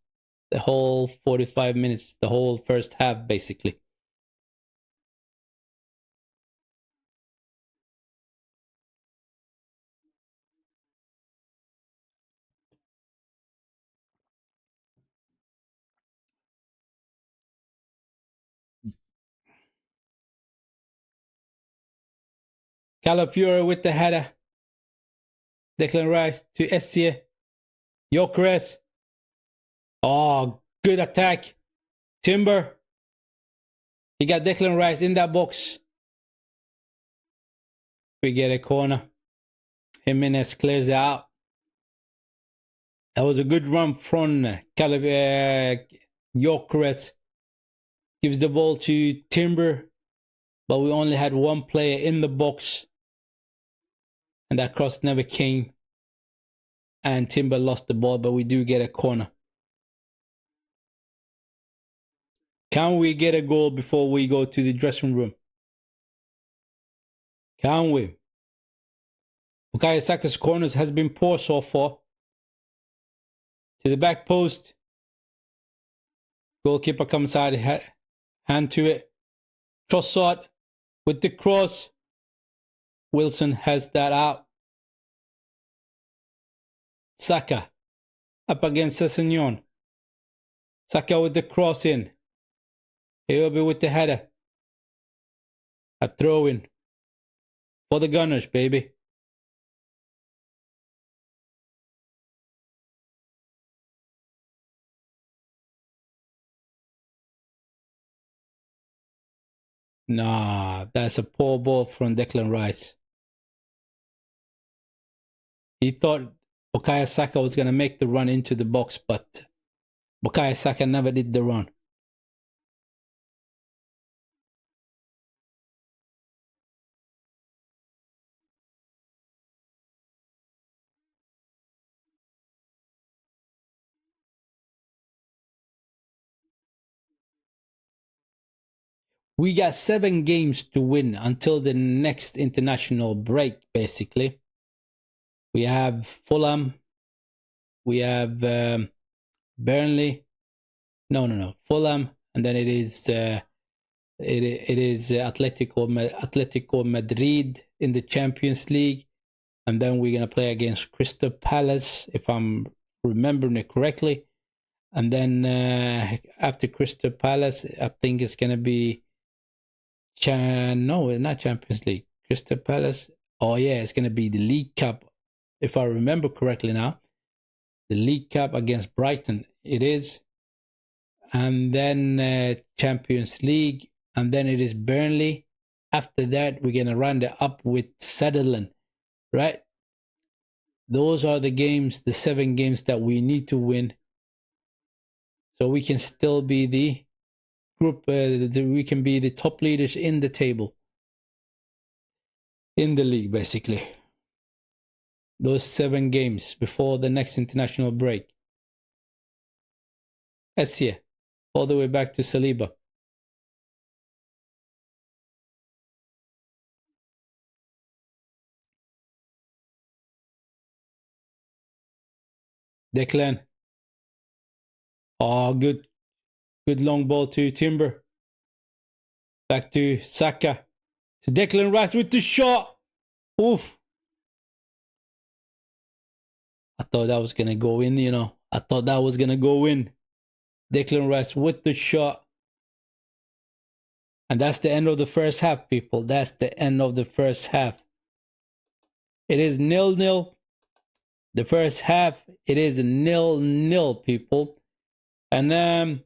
The whole 45 minutes, the whole first half, basically. Calafiore with the header. Declan Rice to Essie. Gyökeres. Oh, good attack. Timber. He got Declan Rice in that box. We get a corner. Jimenez clears it out. That was a good run from Gyökeres. Gives the ball to Timber. But we only had 1 player in the box. And that cross never came. And Timber lost the ball, but we do get a corner. Can we get a goal before we go to the dressing room? Can we? Bukayo Saka's corners has been poor so far. To the back post. Goalkeeper comes out, hand to it. Trossard with the cross. Wilson has that out. Saka up against Sessegnon. Saka with the cross in. He will be with the header. A throw in for the Gunners, baby. Nah, that's a poor ball from Declan Rice. He thought Bukayo Saka was going to make the run into the box, but Bukayo Saka never did the run. We got 7 games to win until the next international break, basically. We have Fulham. We have Burnley. No. Fulham. And then it is Atletico Madrid in the Champions League. And then we're going to play against Crystal Palace, if I'm remembering it correctly. And then after Crystal Palace, I think it's going to be... No, not Champions League. Crystal Palace. Oh, yeah, it's going to be the League Cup if I remember correctly now. The League Cup against Brighton, it is. And then Champions League, and then it is Burnley. After that, we're going to round it up with Sunderland, right? Those are the games, the 7 games that we need to win, so we can still be the group, we can be the top leaders in the table, in the league, basically. Those 7 games before the next international break. Essie, all the way back to Saliba. Declan. Oh, good long ball to Timber. Back to Saka. To Declan Rice with the shot. Oof. I thought that was going to go in, you know. I thought that was going to go in. Declan Rice with the shot. And that's the end of the first half, people. That's the end of the first half. It is 0-0. The first half, it is 0-0, people. And the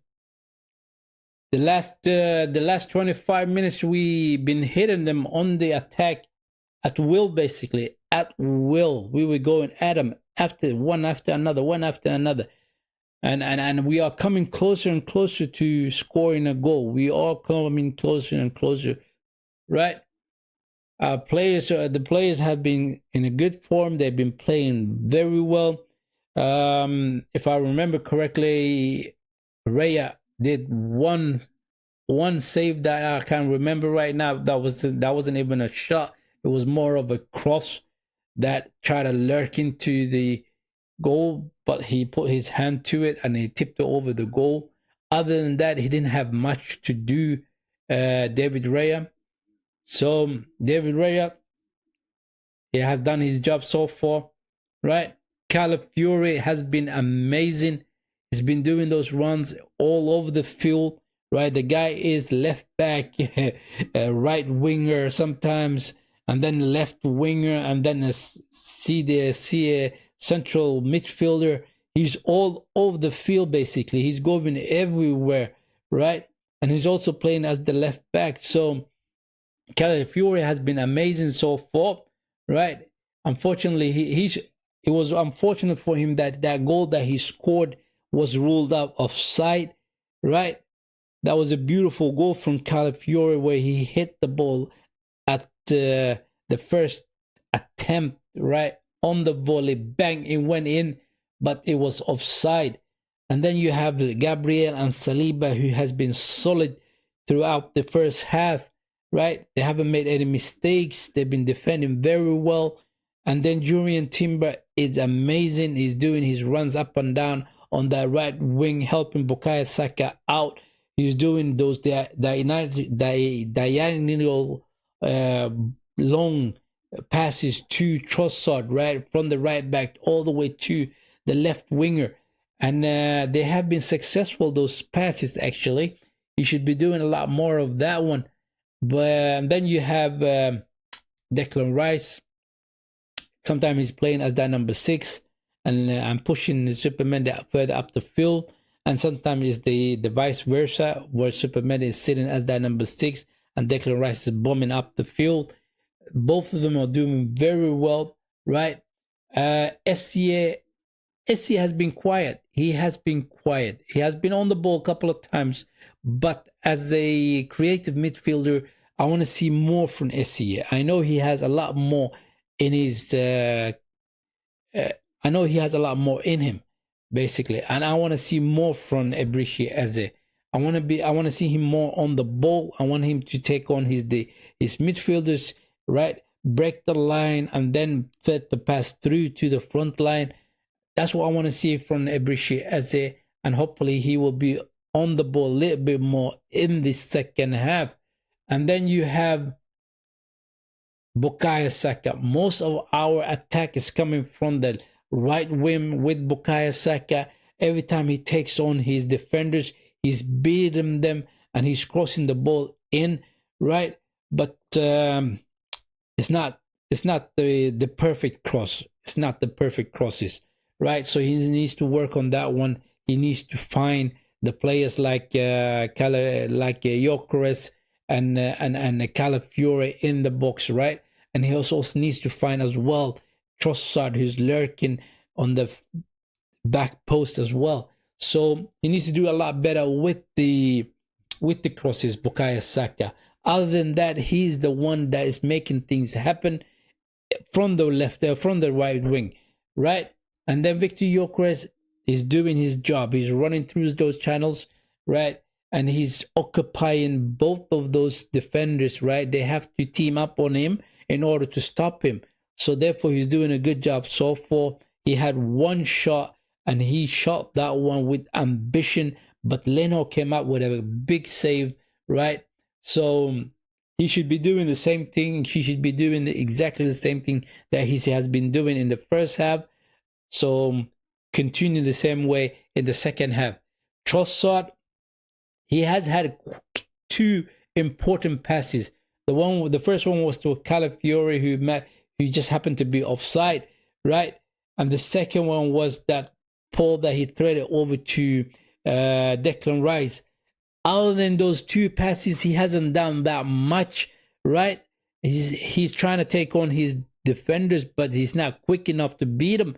last 25 minutes, we've been hitting them on the attack at will, basically. At will. We were going at them one after another. And we are coming closer and closer to scoring a goal. We are coming closer and closer, right? The players have been in a good form. They've been playing very well. If I remember correctly, Raya did one save that I can't remember right now. That wasn't even a shot. It was more of a cross that tried to lurk into the goal, but he put his hand to it and he tipped it over the goal. Other than that, he didn't have much to do, David Raya. So David Raya, he has done his job so far, right? Calafiore has been amazing. He's been doing those runs all over the field, right? The guy is left back, right winger sometimes, and then left winger, and then a central midfielder. He's all over the field, basically. He's going everywhere, right? And he's also playing as the left back. So Calafiore has been amazing so far, right? Unfortunately, it was unfortunate for him that goal that he scored was ruled out offside, right? That was a beautiful goal from Calafiore where he hit the ball at the first attempt, right? On the volley, bang, it went in, but it was offside. And then you have Gabriel and Saliba, who has been solid throughout the first half, right? They haven't made any mistakes. They've been defending very well. And then Jurriën Timber is amazing. He's doing his runs up and down on that right wing, helping Bukayo Saka out. He's doing those diagonal long passes to Trossard, right, from the right back all the way to the left winger. And they have been successful, those passes, actually. He should be doing a lot more of that one. But then you have Declan Rice. Sometimes he's playing as that number 6 and pushing Superman further up the field. And sometimes it's the vice versa, where Superman is sitting as that number 6 and Declan Rice is bombing up the field. Both of them are doing very well, right? Essie has been quiet. He has been quiet. He has been on the ball a couple of times, but as a creative midfielder, I want to see more from Essie. I know he has a lot more in his. I know he has a lot more in him, basically, and I want to see more from Ebriche Eze. I want to see him more on the ball. I want him to take on his midfielders, right? Break the line and then fit the pass through to the front line. That's what I want to see from Ebriche Eze, and hopefully he will be on the ball a little bit more in the second half. And then you have Bukayo Saka. Most of our attack is coming from the right wing with Bukayo Saka. Every time he takes on his defenders, he's beating them and he's crossing the ball in, right? But it's not it's not the perfect cross. It's not the perfect crosses, right? So he needs to work on that one. He needs to find the players like Gyökeres and Calafiore in the box, right? And he also needs to find as well Trossard, who's lurking on the back post as well. So he needs to do a lot better with the crosses, Bukayo Saka. Other than that, he's the one that is making things happen from the left, from the right wing, right? And then Victor Gyökeres is doing his job. He's running through those channels, right? And he's occupying both of those defenders, right? They have to team up on him in order to stop him. So therefore, he's doing a good job so far. He had one shot and he shot that one with ambition, but Leno came up with a big save, right? So he should be doing the same thing. He should be doing exactly the same thing that he has been doing in the first half. So continue the same way in the second half. Trossard, he has had two important passes. The first one was to Calafiore, who just happened to be offside, right? And the second one was that ball that he threaded over to Declan Rice. Other than those two passes, he hasn't done that much, right? He's trying to take on his defenders, but he's not quick enough to beat them.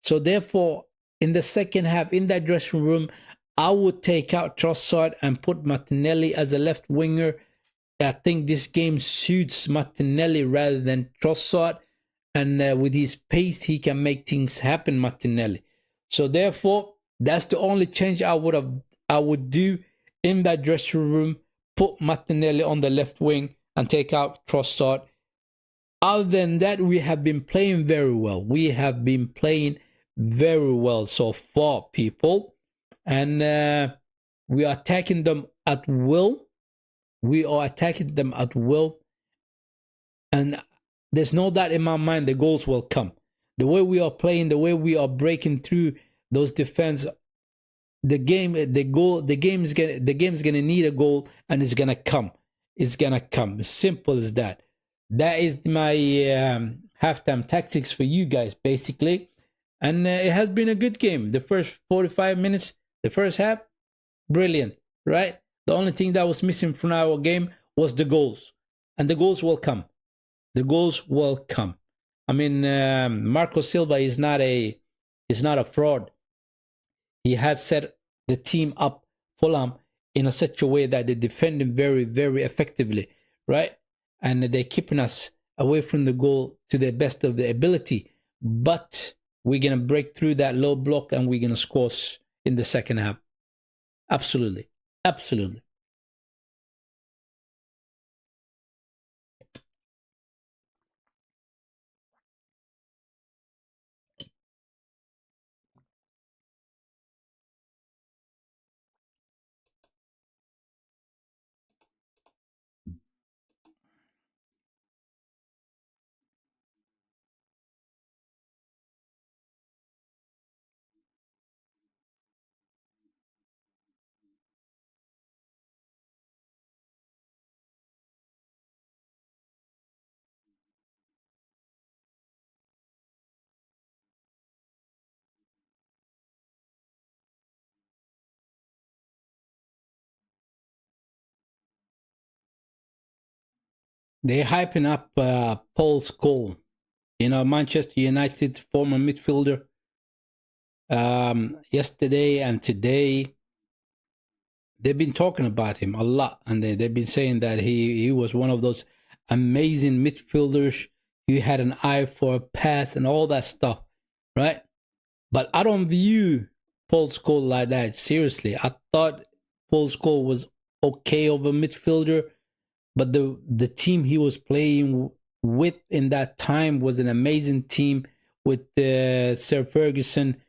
So therefore, in the second half, in that dressing room, I would take out Trossard and put Martinelli as a left winger. I think this game suits Martinelli rather than Trossard. And with his pace, he can make things happen, Martinelli. So therefore, that's the only change I would do in that dressing room. Put Martinelli on the left wing and take out Trossard. Other than that, we have been playing very well. We have been playing very well so far, people. And we are attacking them at will. We are attacking them at will. And there's no doubt in my mind the goals will come. The way we are playing, the way we are breaking through those defense, the game is gonna need a goal, and it's gonna come. It's gonna come. Simple as that. That is my halftime tactics for you guys, basically. And it has been a good game. The first 45 minutes, the first half, brilliant, right? The only thing that was missing from our game was the goals, and the goals will come. The goals will come. I mean, Marco Silva is not a fraud. He has set the team up, Fulham, in such a way that they defend him very, very effectively, right? And they're keeping us away from the goal to the best of their ability. But we're going to break through that low block and we're going to score in the second half. Absolutely. Absolutely. They're hyping up Paul Scholes, Manchester United former midfielder. Yesterday and today, they've been talking about him a lot, and they've been saying that he was one of those amazing midfielders who had an eye for a pass and all that stuff, right? But I don't view Paul Scholes like that. Seriously, I thought Paul Scholes was okay of a midfielder, but the team he was playing with in that time was an amazing team with Sir Ferguson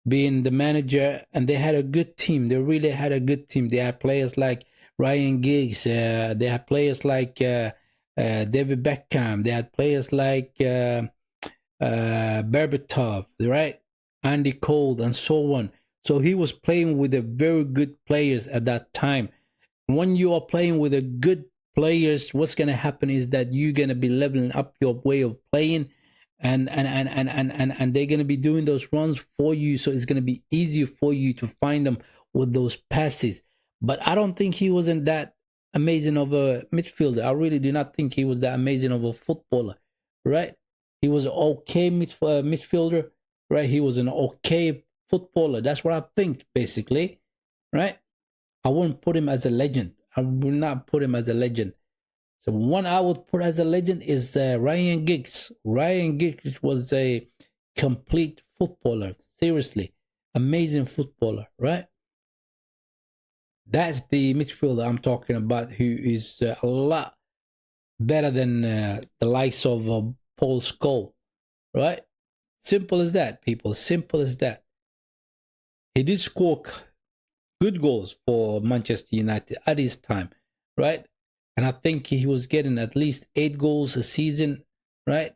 being the manager, and they had a good team. They really had a good team. They had players like Ryan Giggs. They had players like David Beckham. They had players like Berbatov, right? Andy Cole, and so on. So he was playing with a very good players at that time. When you are playing with a good players, what's gonna happen is that you're gonna be leveling up your way of playing, and they're gonna be doing those runs for you, so it's gonna be easier for you to find them with those passes. But I don't think he wasn't that amazing of a midfielder. I really do not think he was that amazing of a footballer, right? He was an okay midfielder, right? He was an okay footballer. That's what I think, basically, right? I wouldn't put him as a legend. I will not put him as a legend. So one I would put as a legend is Ryan Giggs. Ryan Giggs was a complete footballer. Seriously, amazing footballer, right? That's the midfielder I'm talking about, who is a lot better than the likes of Paul Scholes, right? Simple as that, people. Simple as that. He did score good goals for Manchester United at his time, right? And I think he was getting at least 8 goals a season, right?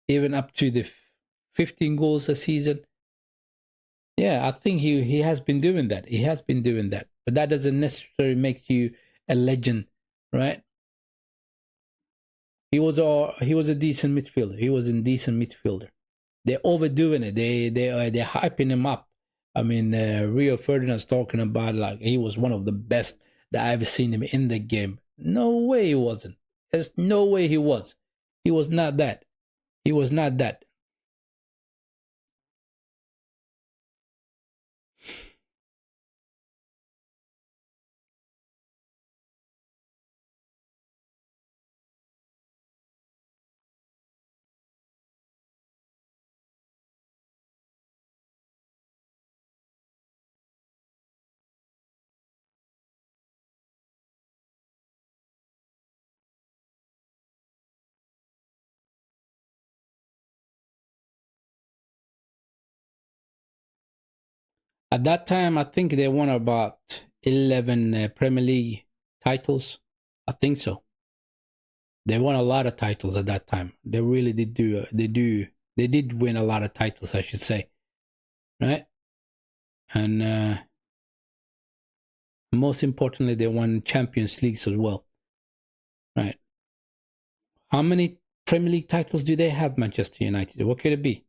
Even up to the 15 goals a season. Yeah, I think he has been doing that. He has been doing that. But that doesn't necessarily make you a legend, right? He was a decent midfielder. He was a decent midfielder. They're overdoing it. They're hyping him up. I mean, Rio Ferdinand's talking about like he was one of the best that I've ever seen him in the game. No way he wasn't. There's no way he was. He was not that. He was not that. At that time, I think they won about 11 Premier League titles. I think so. They won a lot of titles at that time. They really did do. They did win a lot of titles, I should say, right? And most importantly, they won Champions Leagues as well, right? How many Premier League titles do they have, Manchester United? What could it be?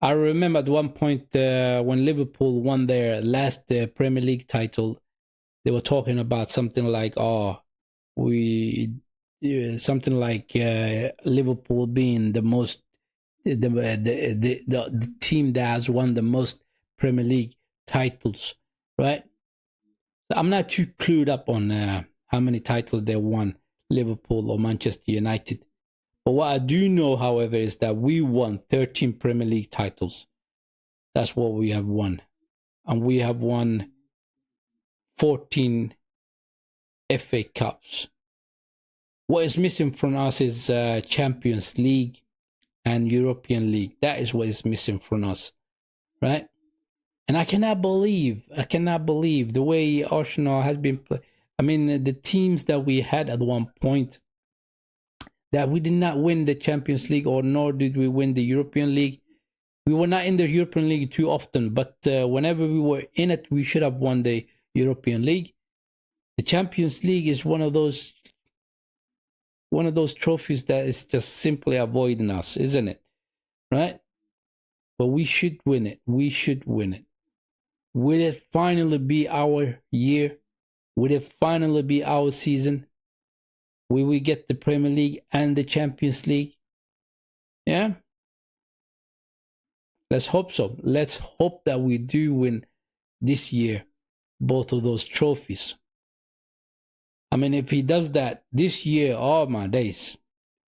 I remember at one point when Liverpool won their last Premier League title, they were talking about something like, "Oh, something like Liverpool being the most the team that has won the most Premier League titles," right? I'm not too clued up on how many titles they won, Liverpool or Manchester United. But what I do know, however, is that we won 13 Premier League titles. That's what we have won. And we have won 14 FA Cups. What is missing from us is Champions League and European League. That is what is missing from us, right? And I cannot believe the way Arsenal has been playing. I mean, the teams that we had at one point, that we did not win the Champions League, or nor did we win the European League. We were not in the European League too often, but whenever we were in it, we should have won the European League. The Champions League is one of those trophies that is just simply avoiding us, isn't it? Right? But we should win it. We should win it. Will it finally be our year? Will it finally be our season? Will we get the Premier League and the Champions League? Yeah? Let's hope so. Let's hope that we do win this year both of those trophies. I mean, if he does that this year, oh my days,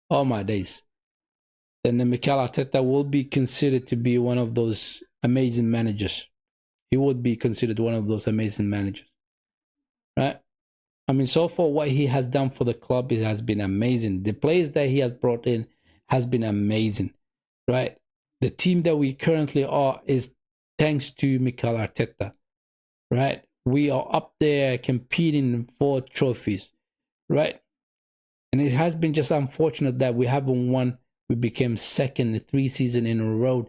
then the Mikel Arteta will be considered to be one of those amazing managers. He would be considered one of those amazing managers, right? I mean, so far what he has done for the club, it has been amazing. The players that he has brought in has been amazing, right? The team that we currently are is thanks to Mikel Arteta, right? We are up there competing for trophies, right? And it has been just unfortunate that we haven't won. We became second 3 seasons in a row.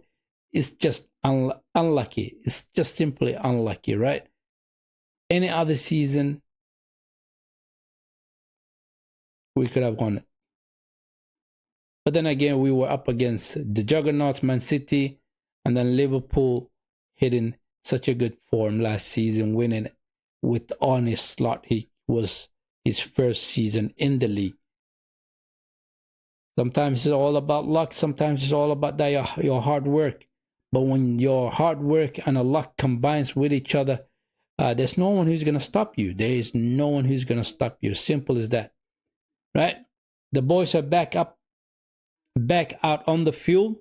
It's just unlucky. It's just simply unlucky, right? Any other season, we could have won it. But then again, we were up against the juggernauts, Man City, and then Liverpool hitting such a good form last season, winning with Arne Slot. He was his first season in the league. Sometimes it's all about luck. Sometimes it's all about your hard work. But when your hard work and a luck combines with each other, there's no one who's going to stop you. There is no one who's going to stop you. Simple as that. Right? The boys are back out on the field.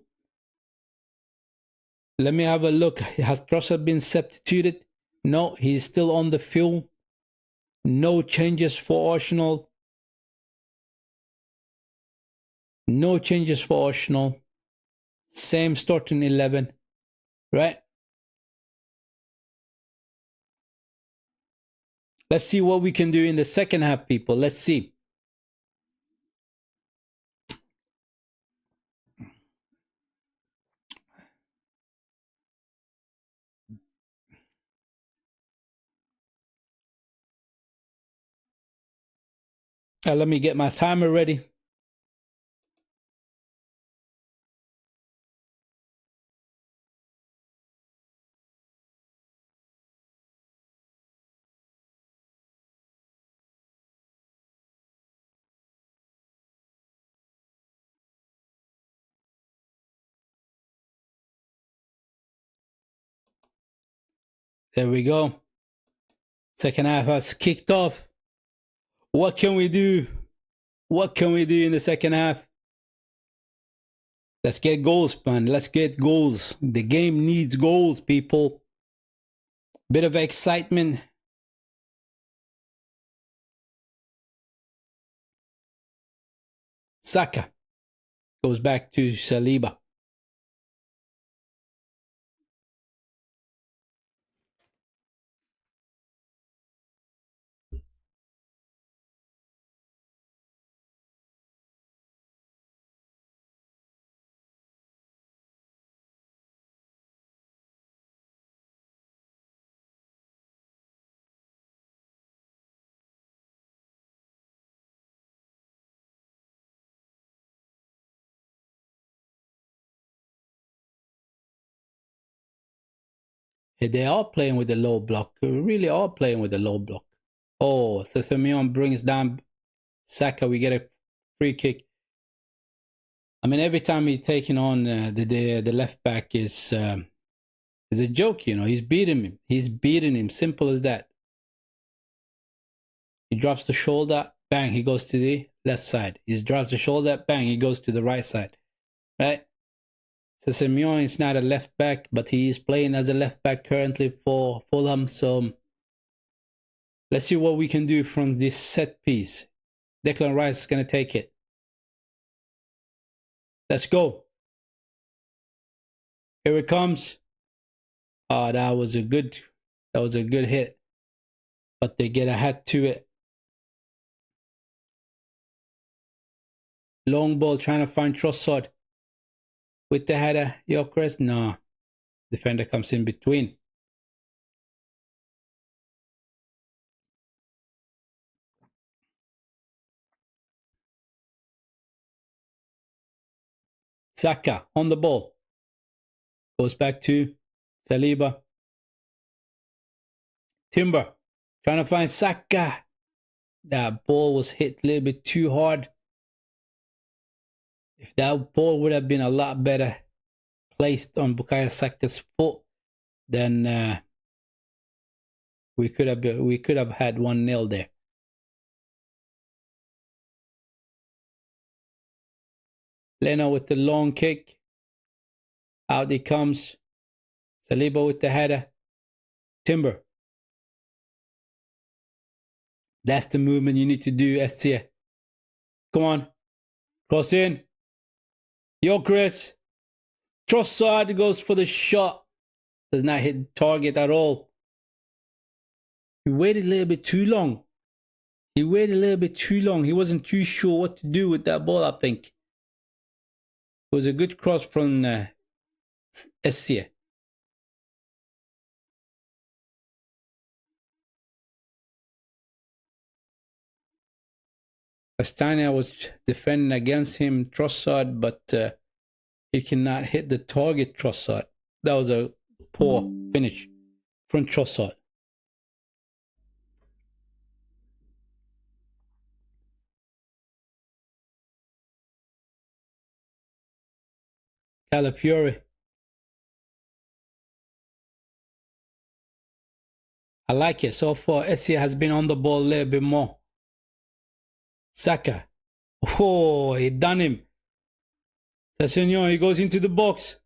Let me have a look. Has Trossard been substituted? No, he's still on the field. No changes for Arsenal. No changes for Arsenal. Same starting 11. Right? Let's see what we can do in the second half, people. Let's see. Let me get my timer ready. There we go. Second half has kicked off. What can we do? What can we do in the second half? Let's get goals, man. Let's get goals. The game needs goals, people. Bit of excitement. Saka goes back to Saliba. They are playing with the low block. They really are playing with the low block. Oh, Sessegnon brings down Saka. We get a free kick. I mean, every time he's taking on the left back is a joke, you know. He's beating him. He's beating him. Simple as that. He drops the shoulder. Bang, he goes to the left side. He drops the shoulder. Bang, he goes to the right side. Right? So Simeone is not a left back, but he is playing as a left back currently for Fulham. So let's see what we can do from this set piece. Declan Rice is going to take it. Let's go. Here it comes. Oh, that was a good hit. But they get a hat to it. Long ball trying to find Trossard. With the header, Gyökeres, no. Defender comes in between. Saka on the ball. Goes back to Saliba. Timber trying to find Saka. That ball was hit a little bit too hard. If that ball would have been a lot better placed on Bukayo Saka's foot, then we could have had 1-0 there. Leno with the long kick. Out he comes. Saliba with the header. Timber. That's the movement you need to do, SC. Come on. Cross in. Gyökeres. Trossard goes for the shot. Does not hit target at all. He waited a little bit too long. He wasn't too sure what to do with that ball, I think. It was a good cross from SC. Castagna was defending against him, Trossard, but he cannot hit the target, Trossard. That was a poor finish from Trossard. Calafiori. I like it. So far, Essie has been on the ball a little bit more. Saka. Oh, he done him. Sessegnon, he goes into the box.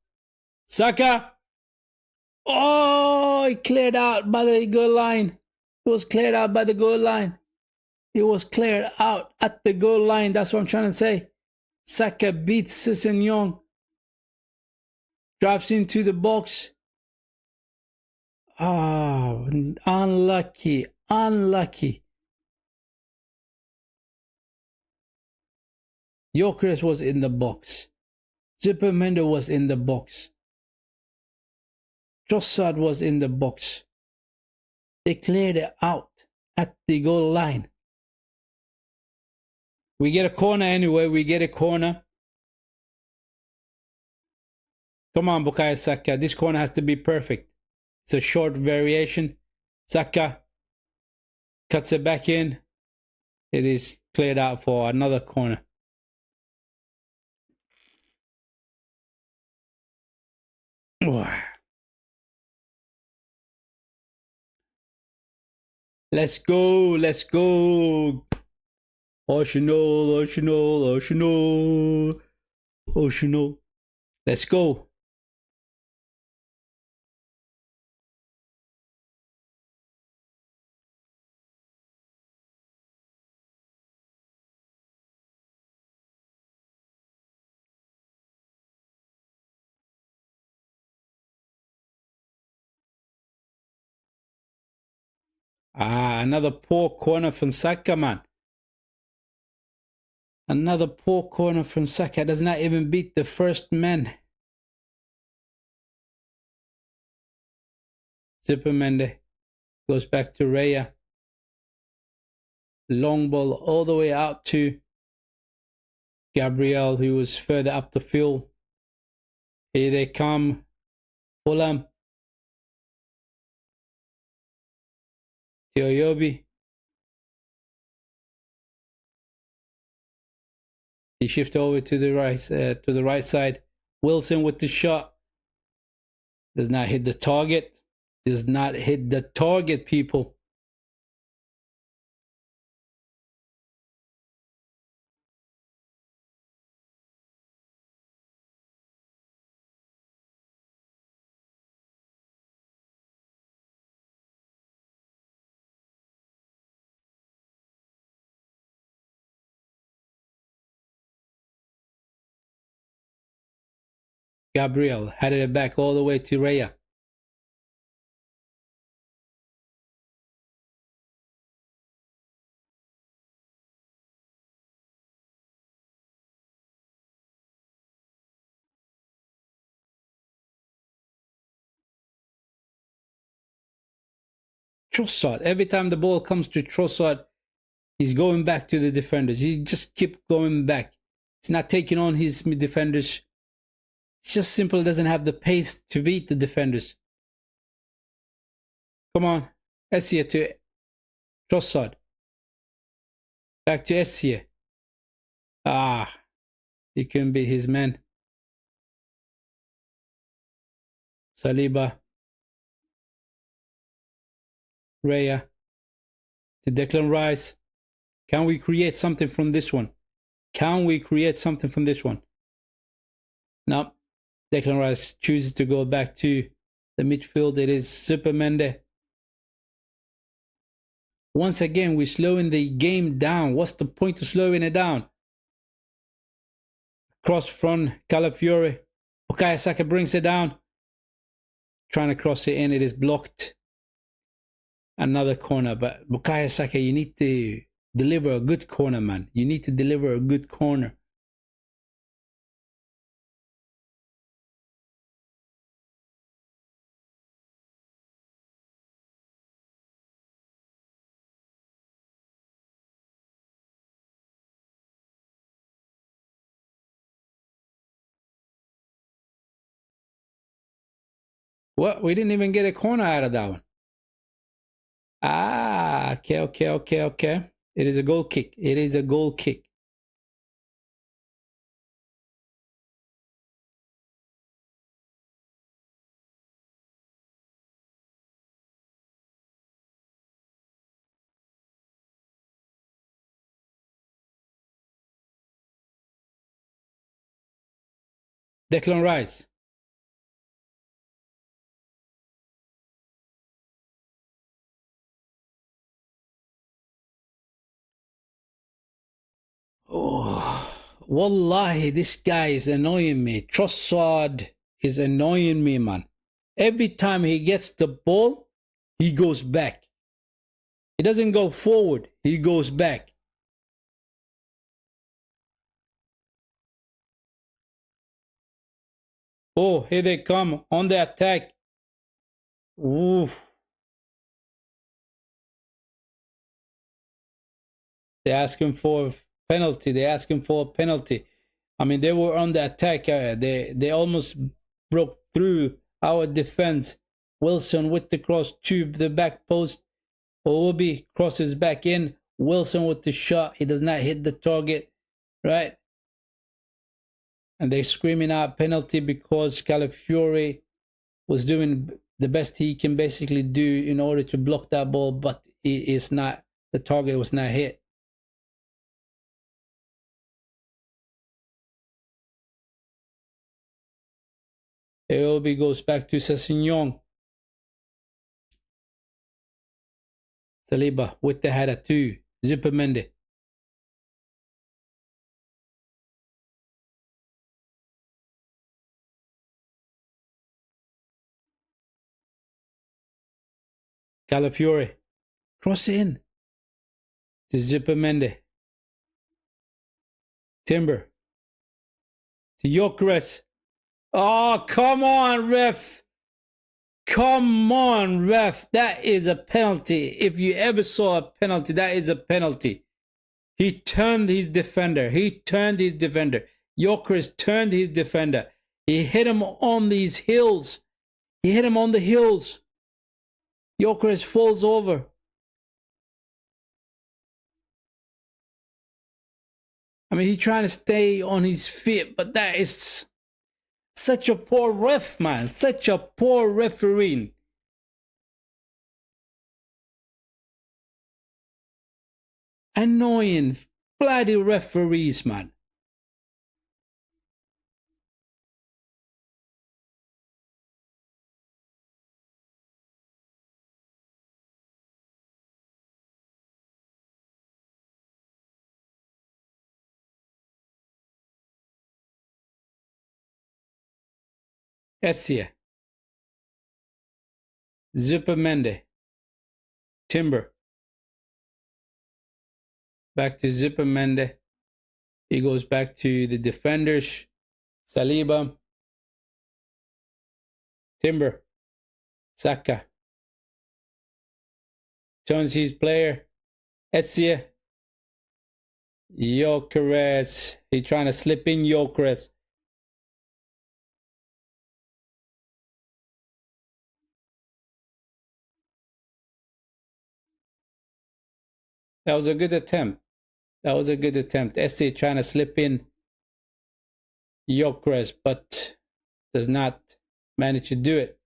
Saka. Oh, he cleared out by the goal line. It was cleared out by the goal line. It was cleared out at the goal line. That's what I'm trying to say. Saka beats Sessegnon. Drives into the box. Oh, unlucky. Unlucky. Gyökeres was in the box. Zubimendi was in the box. Trossard was in the box. They cleared it out at the goal line. We get a corner anyway. We get a corner. Come on, Bukayo Saka. This corner has to be perfect. It's a short variation. Saka cuts it back in. It is cleared out for another corner. Let's go. Let's go. Arsenal, Arsenal, Arsenal, Arsenal. Let's go. Another poor corner from Saka, man. Another poor corner from Saka. Does not even beat the first man. Zubimendi goes back to Raya. Long ball all the way out to Gabriel, who was further up the field. Here they come. Fulham. Tioyobi. He shifts over to the right side. Wilson with the shot. Does not hit the target. Does not hit the target, people. Gabriel headed it back all the way to Raya. Trossard. Every time the ball comes to Trossard, he's going back to the defenders. He just keep going back. He's not taking on his defenders. It's just simple. Doesn't have the pace to beat the defenders. Come on. Essie to Trossard. Back to Essie. He couldn't beat his man. Saliba. Raya. To Declan Rice. Can we create something from this one? Can we create something from this one? No. Declan Rice chooses to go back to the midfield. It is Zubimendi. Once again, we're slowing the game down. What's the point of slowing it down? Cross from Calafiori. Bukayo Saka brings it down. Trying to cross it in. It is blocked. Another corner. But Bukayo Saka, you need to deliver a good corner, man. You need to deliver a good corner. What? We didn't even get a corner out of that one. Ah, okay. It is a goal kick. It is a goal kick. Declan Rice. Oh, wallahi, this guy is annoying me. Trossard is annoying me, man. Every time he gets the ball, he goes back. He doesn't go forward, he goes back. Oh, here they come on the attack. Ooh. They're asking for a penalty. They're asking for a penalty. I mean, they were on the attack. They almost broke through our defense. Wilson with the cross to the back post. Obi crosses back in. Wilson with the shot. He does not hit the target, right? And they're screaming out penalty because Calafiore was doing the best he can basically do in order to block that ball, but it is not, the target was not hit. Aobi goes back to Sessignon. Saliba with the header to Zupermende. Calafiore. Cross in to Zupermende. Timber. To Gyökeres. Oh, come on, ref. Come on, ref. That is a penalty. If you ever saw a penalty, that is a penalty. He turned his defender. Gyökeres turned his defender. He hit him on these hills. Gyökeres falls over. I mean, he's trying to stay on his feet, but that is such a poor ref, man. Such a poor refereeing. Annoying, bloody referees, man. Essia. Zupermende. Timber. Back to Zupermende. He goes back to the defenders. Saliba. Timber. Saka. Turns his player. Essia. Gyökeres. He's trying to slip in Gyökeres. That was a good attempt. Essie trying to slip in Gyökeres, but does not manage to do it.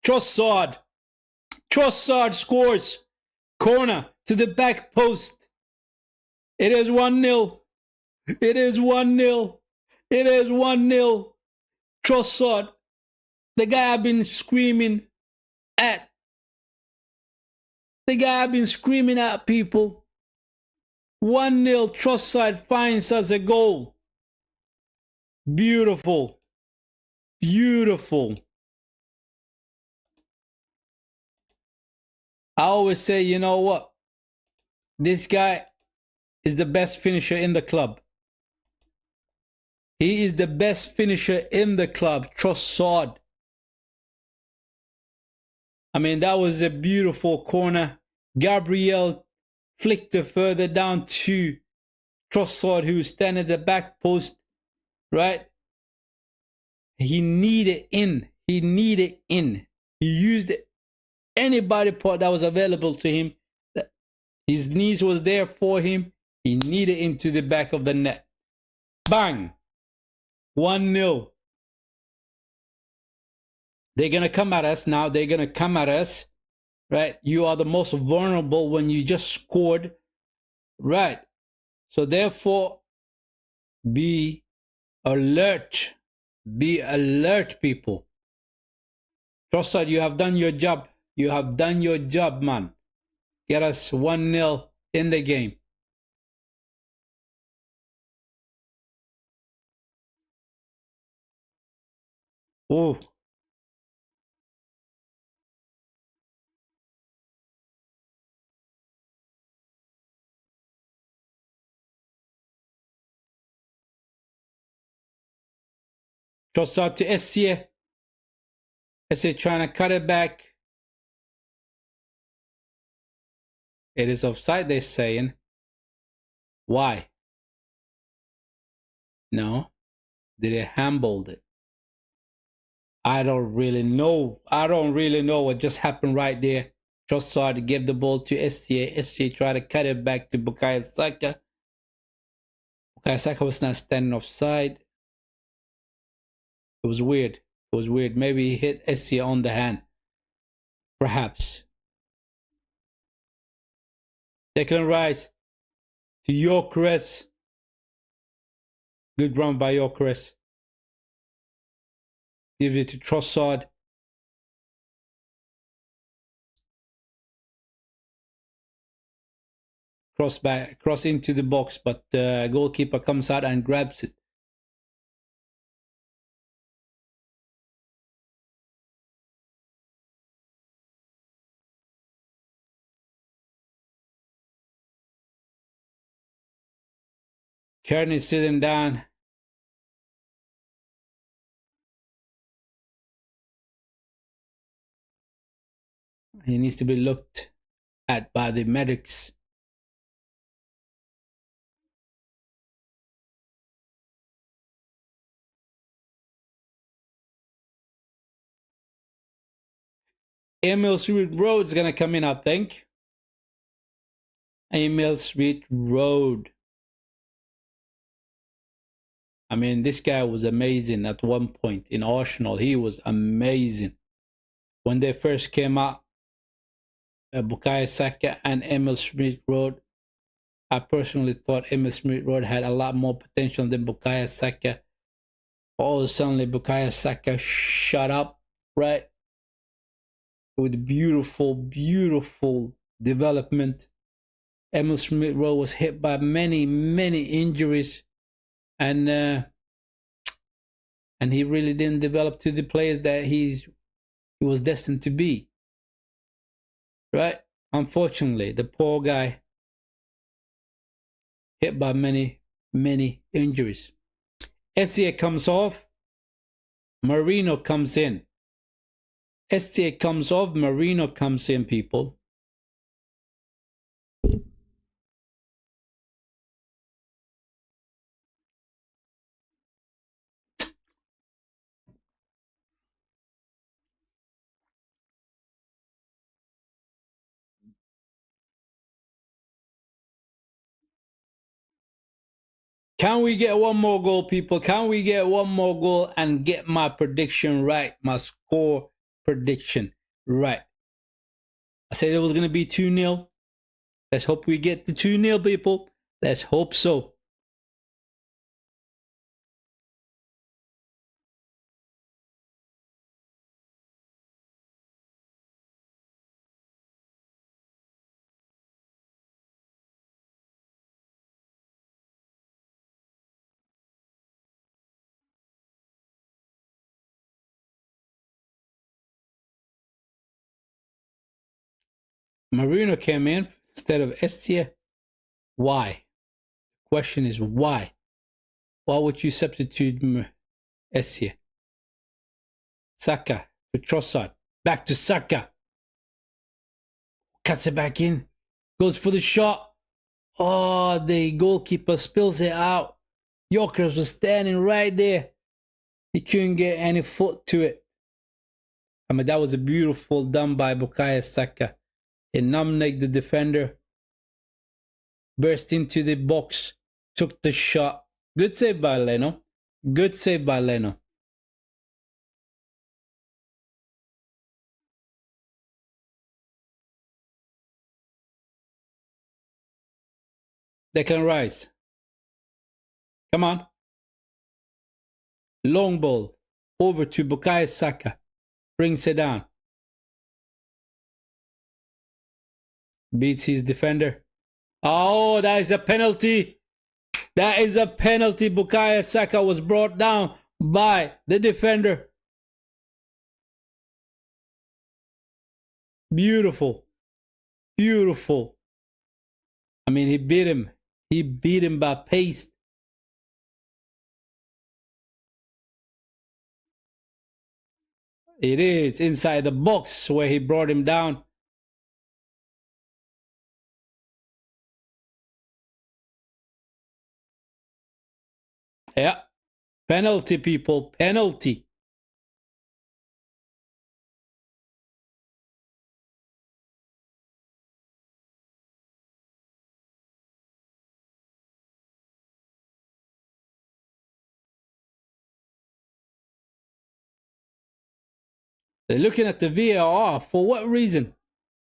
Trossard scores. Corner to the back post. It is 1-0. It is 1-0. It is 1-0. Trossard, the guy I've been screaming at. People. 1-0. Trossard finds us a goal. Beautiful. I always say, you know what? This guy is the best finisher in the club. He is the best finisher in the club. Trossard. I mean, that was a beautiful corner. Gabriel flicked it further down to Trossard, who was standing at the back post, right? He needed in. He needed in. He used any body part that was available to him. His knees was there for him. He needed into the back of the net. Bang! 1-0. They're going to come at us now. They're going to come at us. Right? You are the most vulnerable when you just scored. Right? So therefore, be alert. Be alert, people. Trossard, you have done your job. You have done your job, man. Get us 1-0 in the game. Oh. Trossard to SCA. SCA trying to cut it back. It is offside, they're saying. Why? No. Did they handballed it? I don't really know. I don't really know what just happened right there. Trossard gave the ball to SCA. SCA tried to cut it back to Bukayo Saka. Bukayo Saka was not standing offside. It was weird. It was weird. Maybe he hit SCA on the hand. Perhaps. Declan Rice to Gyökeres. Good run by Gyökeres. Give it to Trossard. Cross into the box, but the goalkeeper comes out and grabs it. Kearney sitting down. He needs to be looked at by the medics. Emil Smith-Rowe is going to come in, I think. Emil Smith-Rowe. I mean, this guy was amazing at one point in Arsenal. He was amazing. When they first came out, Bukayo Saka and Emil Smith-Rowe, I personally thought Emil Smith-Rowe had a lot more potential than Bukayo Saka. All of a sudden, Bukayo Saka shut up, right? With beautiful, beautiful development. Emil Smith-Rowe was hit by many, many injuries. And he really didn't develop to the players that he was destined to be. Right? Unfortunately, the poor guy hit by many, many injuries. SCA comes off. Marino comes in. SCA comes off. Marino comes in, people. Can we get one more goal, people? Can we get one more goal and get my prediction right? My score prediction right. I said it was going to be 2-0. Let's hope we get the 2-0, people. Let's hope so. Marino came in instead of Estia. Why? Question is why? What would you substitute S here? Saka to Trossard. Back to Saka. Cuts it back in. Goes for the shot. Oh, the goalkeeper spills it out. Yorkers was standing right there. He couldn't get any foot to it. I mean, that was a beautiful done by Bukayo Saka. He numbnecked the defender. Burst into the box. Took the shot. Good save by Leno. Good save by Leno. Declan Rice. Come on. Long ball. Over to Bukayo Saka. Brings it down. Beats his defender. Oh, that is a penalty. That is a penalty. Bukayo Saka was brought down by the defender. Beautiful. Beautiful. I mean, he beat him. He beat him by pace. It is inside the box where he brought him down. Yeah. Penalty, people. Penalty. They're looking at the VAR. For what reason?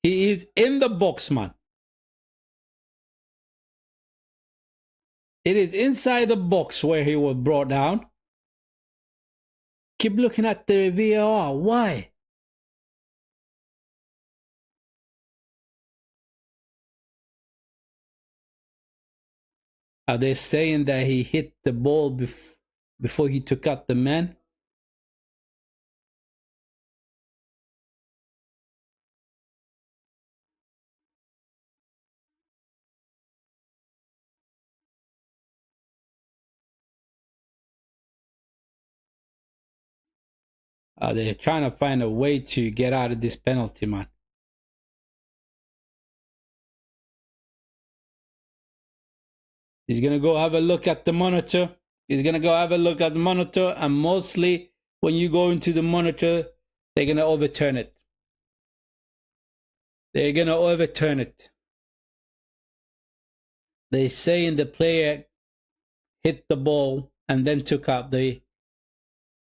He is in the box, man. It is inside the box where he was brought down. Keep looking at the VAR. Why? Are they saying that he hit the ball before he took out the man? They're trying to find a way to get out of this penalty, man. He's going to go have a look at the monitor. He's going to go have a look at the monitor. And mostly when you go into the monitor, they're going to overturn it. They're going to overturn it. They're saying the player hit the ball and then took out the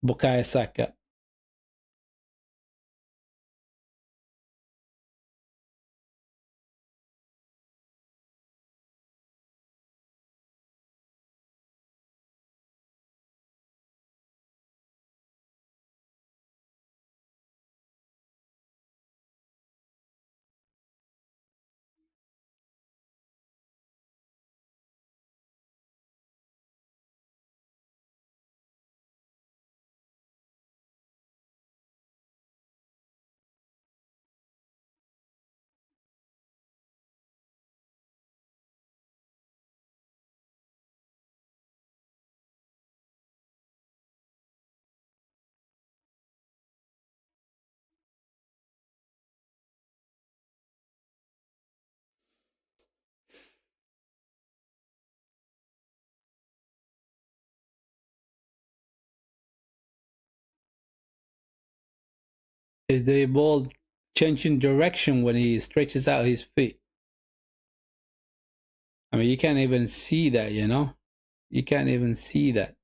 Bukayo Saka. Is the ball changing direction when he stretches out his feet? I mean, you can't even see that, you know? You can't even see that.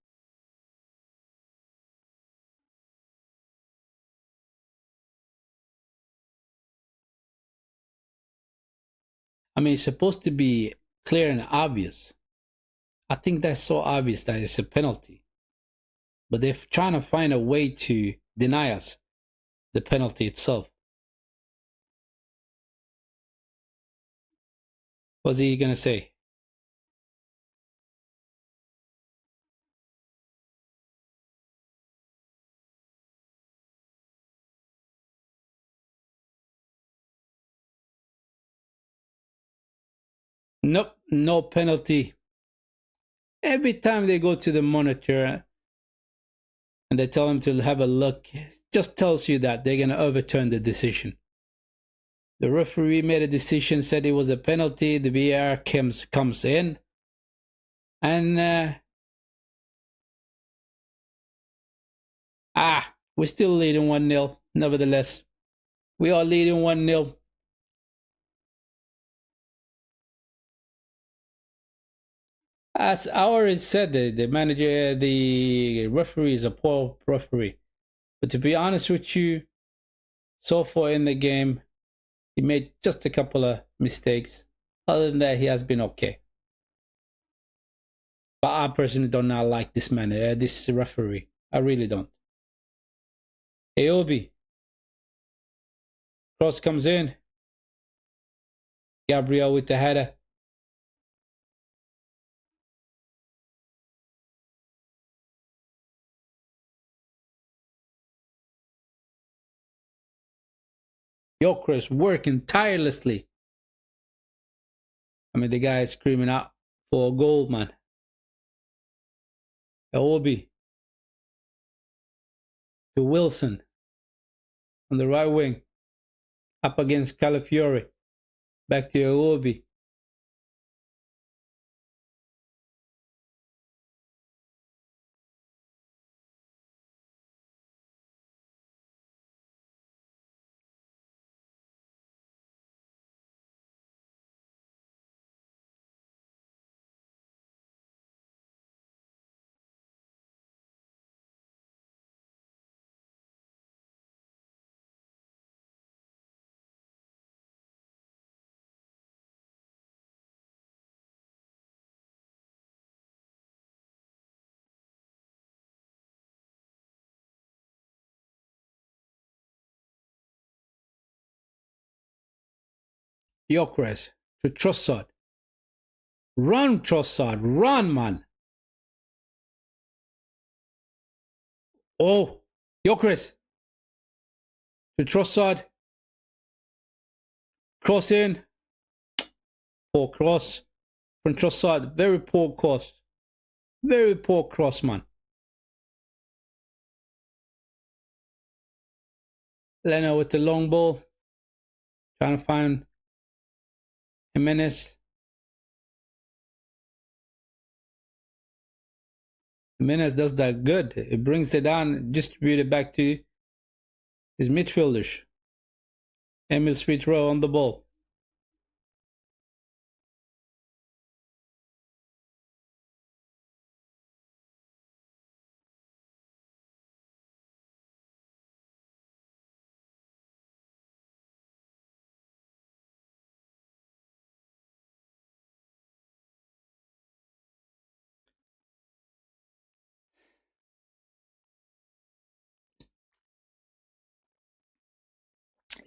I mean, it's supposed to be clear and obvious. I think that's so obvious that it's a penalty. But they're trying to find a way to deny us the penalty itself. What's he going to say? Nope, no penalty. Every time they go to the monitor and they tell him to have a look, it just tells you that they're going to overturn the decision. The referee made a decision, said it was a penalty. The VAR comes in. And we're still leading 1-0. Nevertheless, we are leading 1-0. As I already said, the manager, the referee is a poor referee. But to be honest with you, so far in the game, he made just a couple of mistakes. Other than that, he has been okay. But I personally do not like this manager, this referee. I really don't. Aobi. Cross comes in. Gabriel with the header. Gyökeres working tirelessly. I mean, the guy is screaming out for a goal, man. Aobi. To Wilson. On the right wing. Up against Calafiore. Back to Aobi. Gyökeres to Trossard. Run, Trossard. Run, man. Oh, Gyökeres to Trossard. Cross in. Poor cross from Trossard. Very poor cross. Very poor cross, man. Leno with the long ball. Trying to find Jimenez. Jimenez does that good. It brings it down, distributes it back to his midfielders. Emil Smith-Rowe on the ball.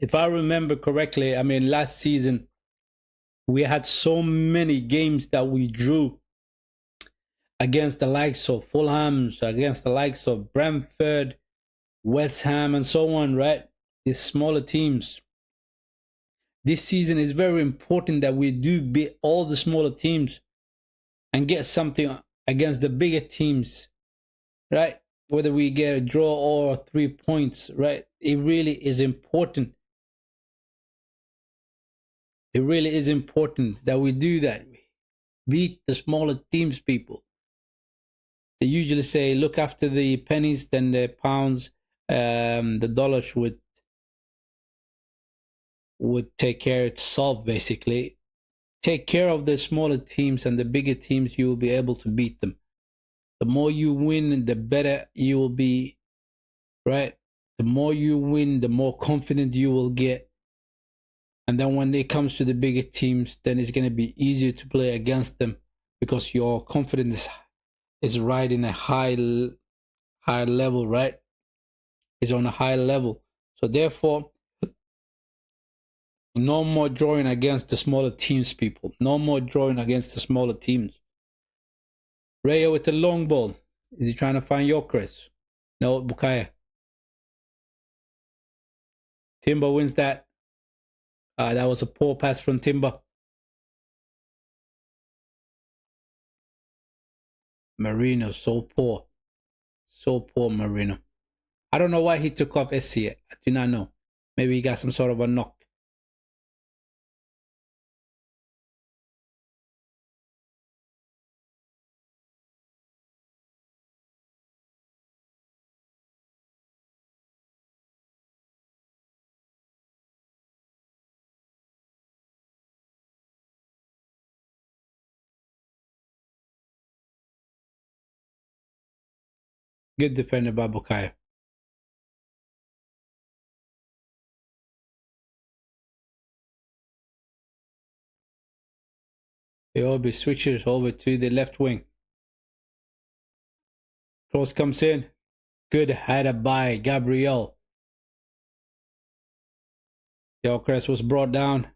If I remember correctly, I mean, last season, we had so many games that we drew against the likes of Fulham, against the likes of Brentford, West Ham, and so on, right? These smaller teams. This season is very important that we do beat all the smaller teams and get something against the bigger teams, right? Whether we get a draw or 3 points, right? It really is important. It really is important that we do that. Beat the smaller teams, people. They usually say, look after the pennies, then the pounds, the dollars would take care of itself, basically. Take care of the smaller teams, and the bigger teams, you will be able to beat them. The more you win, the better you will be, right? The more you win, the more confident you will get. And then when it comes to the bigger teams, then it's going to be easier to play against them because your confidence is right in a high level, right? It's on a high level. So therefore, no more drawing against the smaller teams, people. No more drawing against the smaller teams. Rayo with the long ball. Is he trying to find Gyökeres? No, Bukayo. Timber wins that. That was a poor pass from Timber. Marino, so poor. So poor, Marino. I don't know why he took off SC. I do not know. Maybe he got some sort of a knock. Good defender by Bukayo. Iobi switches over to the left wing. Cross comes in. Good header by Gabriel. Gyökeres was brought down.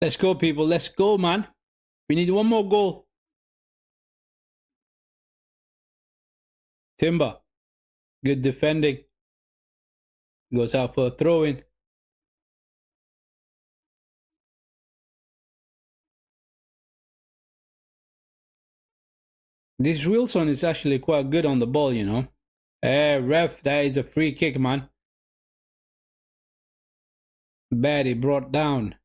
Let's go, people. Let's go, man. We need one more goal. Timber. Good defending. Goes out for a throw-in. This Wilson is actually quite good on the ball, you know. Ref, that is a free kick, man. Batty brought down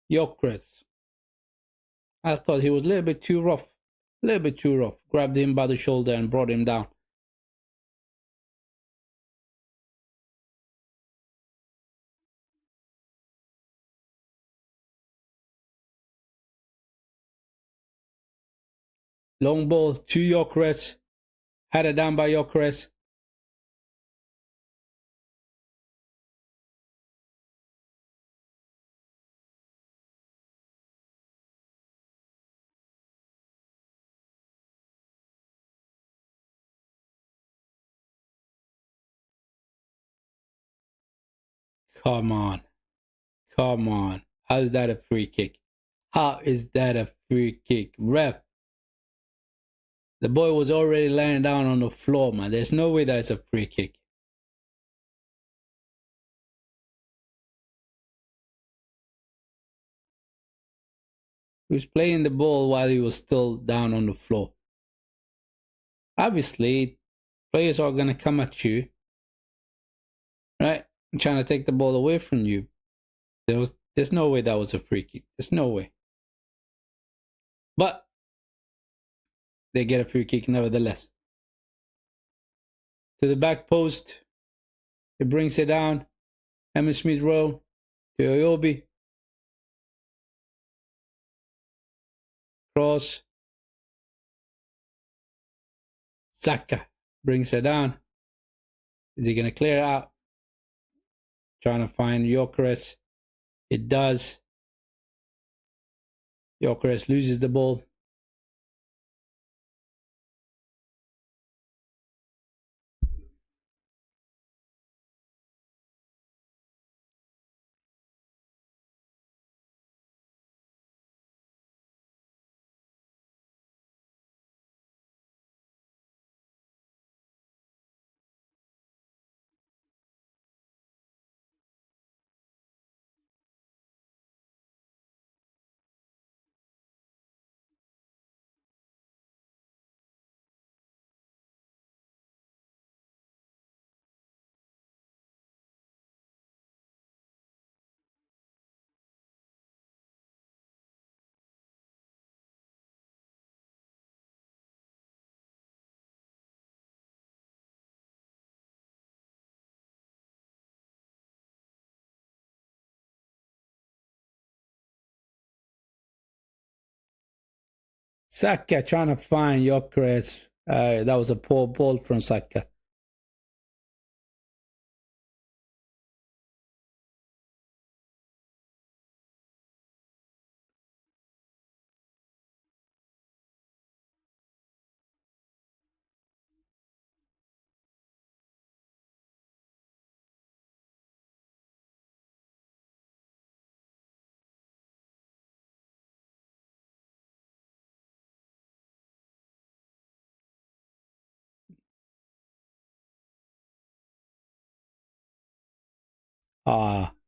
Gyökeres. I thought he was a little bit too rough. A little bit too rough. Grabbed him by the shoulder and brought him down. Long ball to Gyökeres. Headed down by Gyökeres. Come on. Come on. How is that a free kick? How is that a free kick? Ref. The boy was already laying down on the floor, man. There's no way that's a free kick. He was playing the ball while he was still down on the floor. Obviously, players are going to come at you, right? Trying to take the ball away from you. There's no way that was a free kick. There's no way. But they get a free kick nevertheless. To the back post. He brings it down. Emmitt Smith-Rowe to Iobi. Cross. Saka brings it down. Is he going to clear it out? Trying to find Gyökeres. It does. Gyökeres loses the ball. Saka trying to find Gyökeres. That was a poor ball from Saka.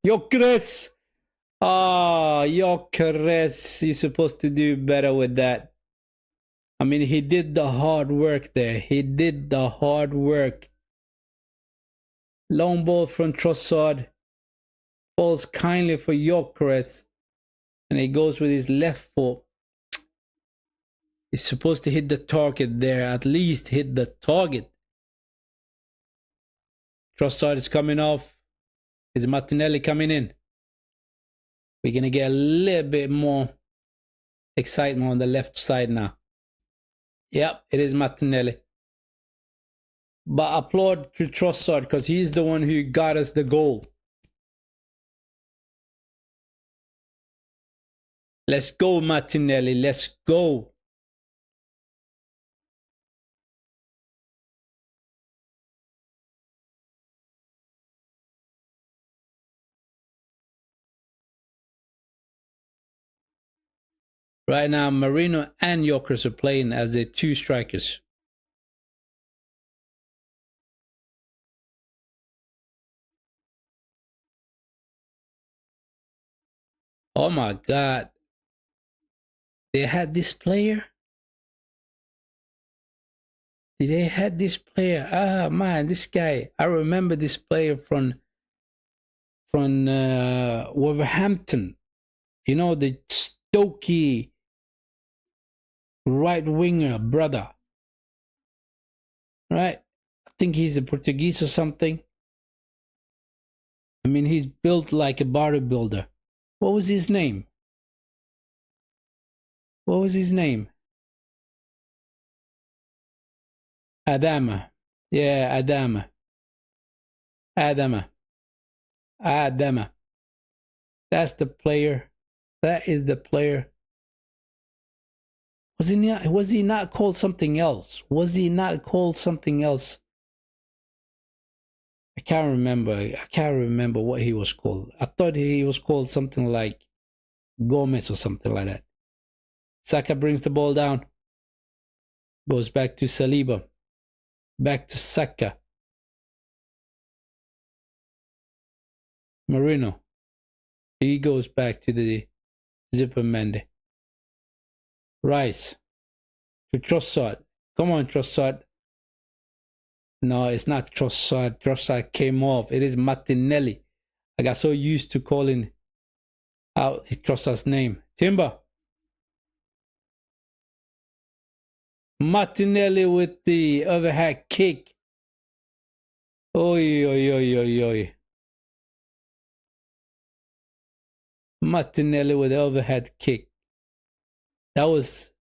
Gyökeres. Gyökeres. You're supposed to do better with that. I mean, he did the hard work there. He did the hard work. Long ball from Trossard. Falls kindly for Gyökeres. And he goes with his left foot. He's supposed to hit the target there. At least hit the target. Trossard is coming off. Is Martinelli coming in? We're going to get a little bit more excitement on the left side now. Yep, it is Martinelli. But applaud to Trossard because he's the one who got us the goal. Let's go, Martinelli. Let's go. Right now, Marino and Gyökeres are playing as the two strikers. Oh my God. They had this player? Did they had this player? Ah, man, this guy. I remember this player from Wolverhampton. You know, the Stokey right winger brother. Right? I think he's a Portuguese or something. I mean, he's built like a bodybuilder. What was his name? What was his name? Adama. Yeah, Adama. Adama. Adama. That's the player. That is the player. Was he not called something else? Was he not called something else? I can't remember. I can't remember what he was called. I thought he was called something like Gomez or something like that. Saka brings the ball down. Goes back to Saliba. Back to Saka. Marino. He goes back to the Zippermende. Rice. To Trossard. Come on, Trossard. No, it's not Trossard. Trossard came off. It is Martinelli. I got so used to calling out Trossard's name. Timber. Martinelli with the overhead kick. Oi, oi, oi, oi, oi. Martinelli with the overhead kick. That was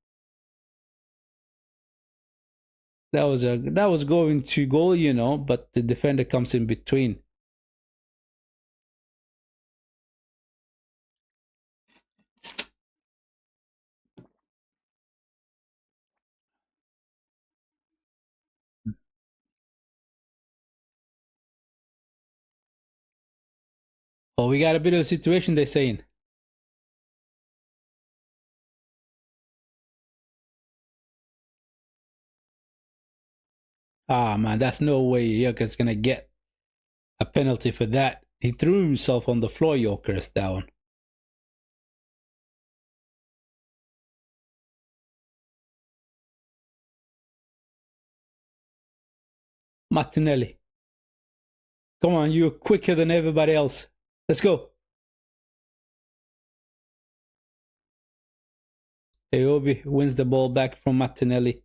going to goal, you know, but the defender comes in between. Oh, we got a bit of a situation, they're saying. Ah, man, that's no way Gyökeres gonna get a penalty for that. He threw himself on the floor, Gyökeres, down. Martinelli. Come on, you're quicker than everybody else. Let's go. Aobi wins the ball back from Martinelli.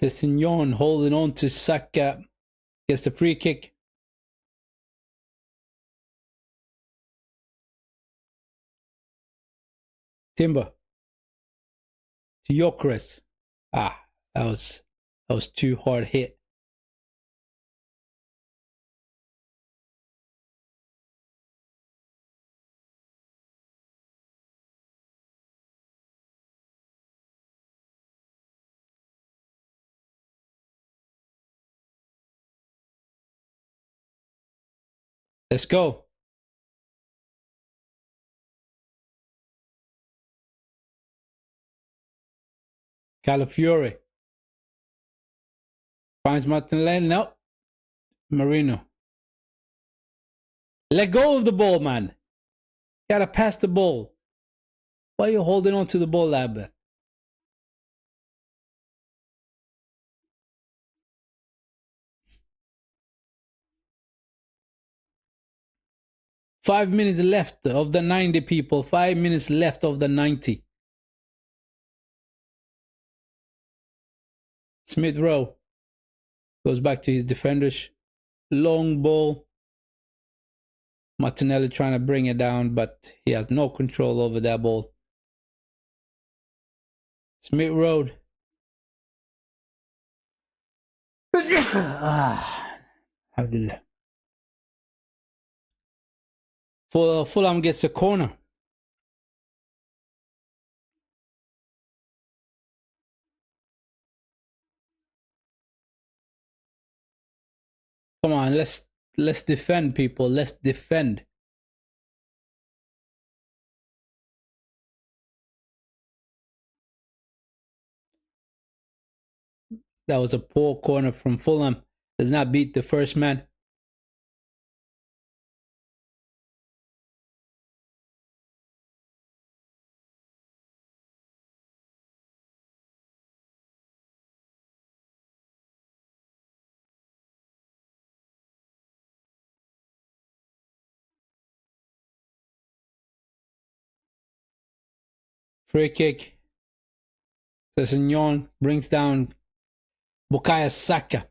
Sessignon holding on to Saka. Gets the free kick. Timber. To Gyökeres. Ah, that was too hard hit. Let's go. Calafiore. Finds Martinelli. No. Marino. Let go of the ball, man. You gotta pass the ball. Why are you holding on to the ball, lab? 5 minutes left of the 90 people. 5 minutes left of the 90. Smith Rowe goes back to his defenders. Long ball. Martinelli trying to bring it down, but he has no control over that ball. Smith Rowe. Fulham gets a corner. Come on, let's defend, people. Let's defend. That was a poor corner from Fulham. Does not beat the first man. Free kick. Sessignon brings down Bukayo Saka.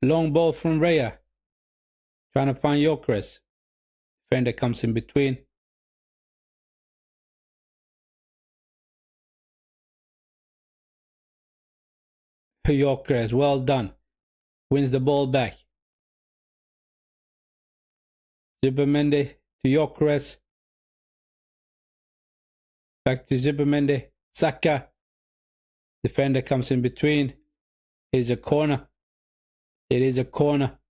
Long ball from Raya. Trying to find Gyökeres. Defender comes in between. Gyökeres, well done. Wins the ball back. Zubimendi to Gyökeres. Back to Zubimendi. Saka. Defender comes in between. It is a corner. It is a corner.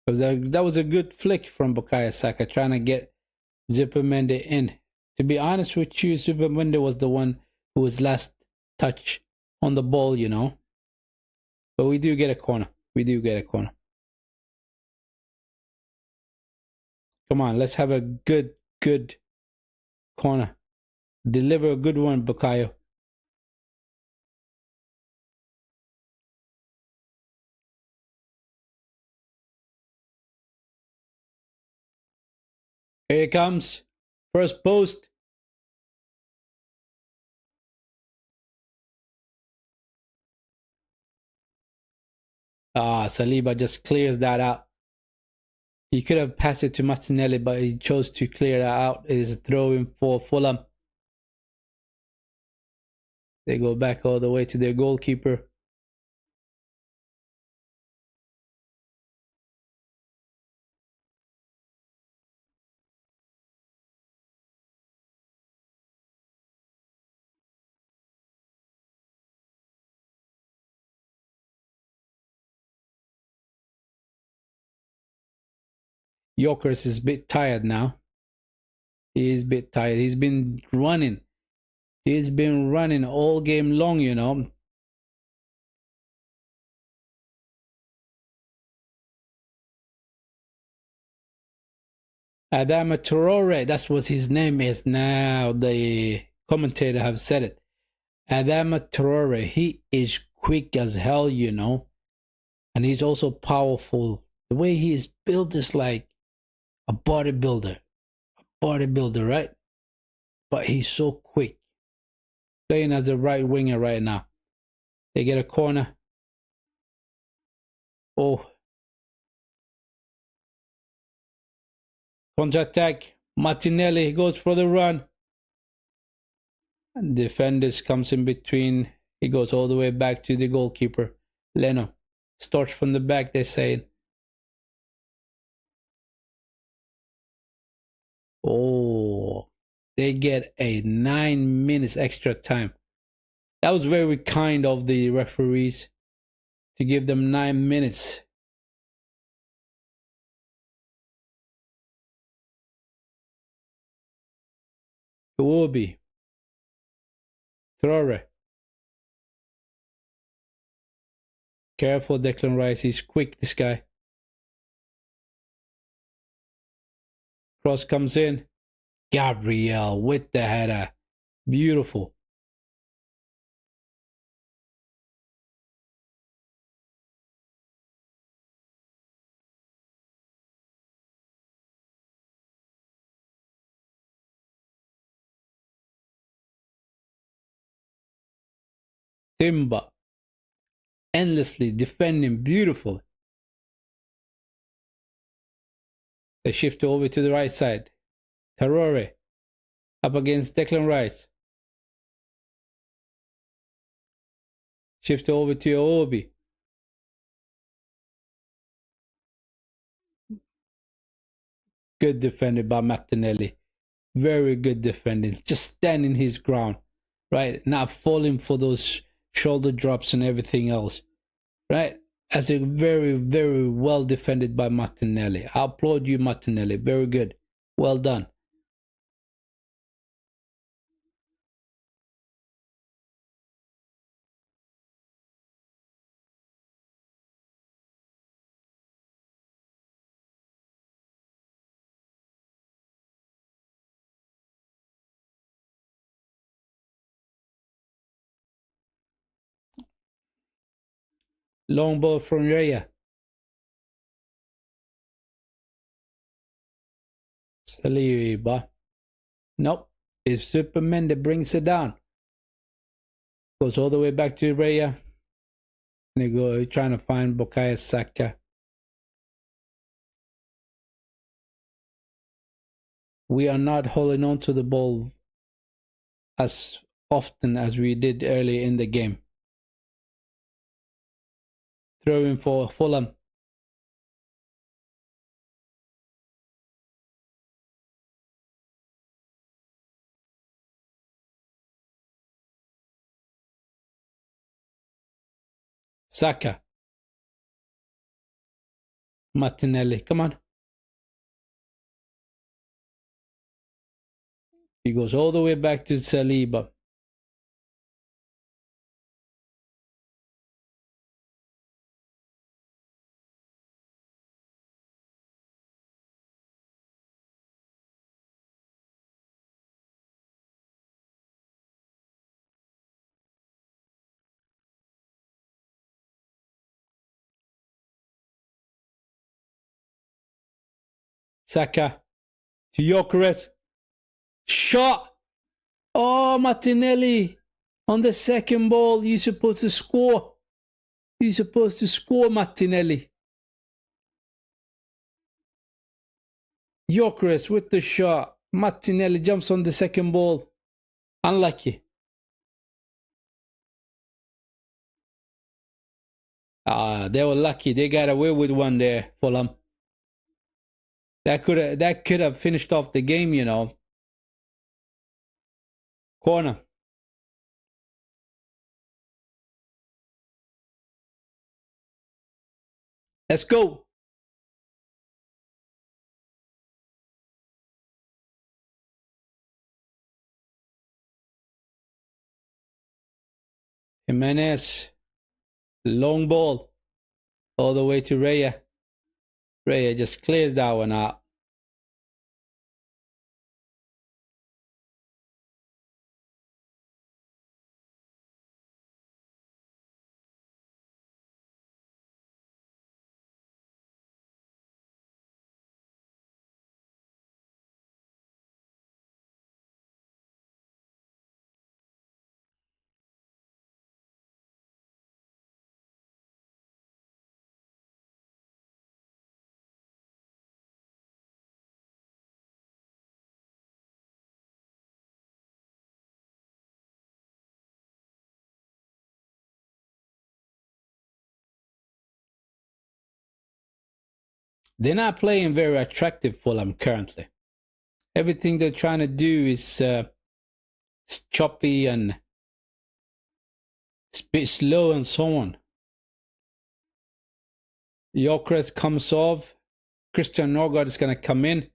That was a good flick from Bukayo Saka, trying to get Zubimendi in. To be honest with you, Zubimendi was the one who was last touch on the ball, you know. But we do get a corner. We do get a corner. Come on, let's have a good corner. Deliver a good one, Bukayo. Here it comes. First post. Saliba just clears that out. He could have passed it to Martinelli, but he chose to clear that out. It is throwing for Fulham. They go back all the way to their goalkeeper. Jokers is a bit tired now. He is a bit tired. He's been running. He's been running all game long, you know. Adama Traore, that's what his name is now. The commentator have said it. Adama Traore, he is quick as hell, you know. And he's also powerful. The way he is built is like a bodybuilder. Bodybuilder, right? But he's so quick. Playing as a right winger right now. They get a corner. Oh. Counter-attack. Martinelli goes for the run. And defenders comes in between. He goes all the way back to the goalkeeper. Leno. Starts from the back, they're saying. Oh. They get a 9 minutes extra time. That was very kind of the referees to give them 9 minutes. Iwobi. Traore. Careful, Declan Rice. He's quick, this guy. Cross comes in. Gabriel with the header. Beautiful. Timber. Endlessly defending. Beautiful. They shift over to the right side. Traore. Up against Declan Rice. Shift over to Iwobi. Good defended by Martinelli. Very good defending. Just standing his ground. Right? Not falling for those shoulder drops and everything else. Right? As a very, very well defended by Martinelli. I applaud you, Martinelli. Very good. Well done. Long ball from Raya. Saliba. Nope. It's Superman that brings it down. Goes all the way back to Raya. And they go trying to find Bukayo Saka. We are not holding on to the ball as often as we did early in the game. Throwing for Fulham. Saka. Martinelli. Come on. He goes all the way back to Saliba. Saka. To Gyökeres. Shot. Oh, Martinelli. On the second ball, you're supposed to score. You're supposed to score, Martinelli. Gyökeres with the shot. Martinelli jumps on the second ball. Unlucky. They were lucky. They got away with one there, Fulham. That could have finished off the game, you know. Corner. Let's go. Jimenez. Long ball. All the way to Raya. Raya just clears that one out. They're not playing very attractive Fulham currently. Everything they're trying to do is choppy and a bit slow and so on. Gyökeres comes off. Christian Norgard is going to come in.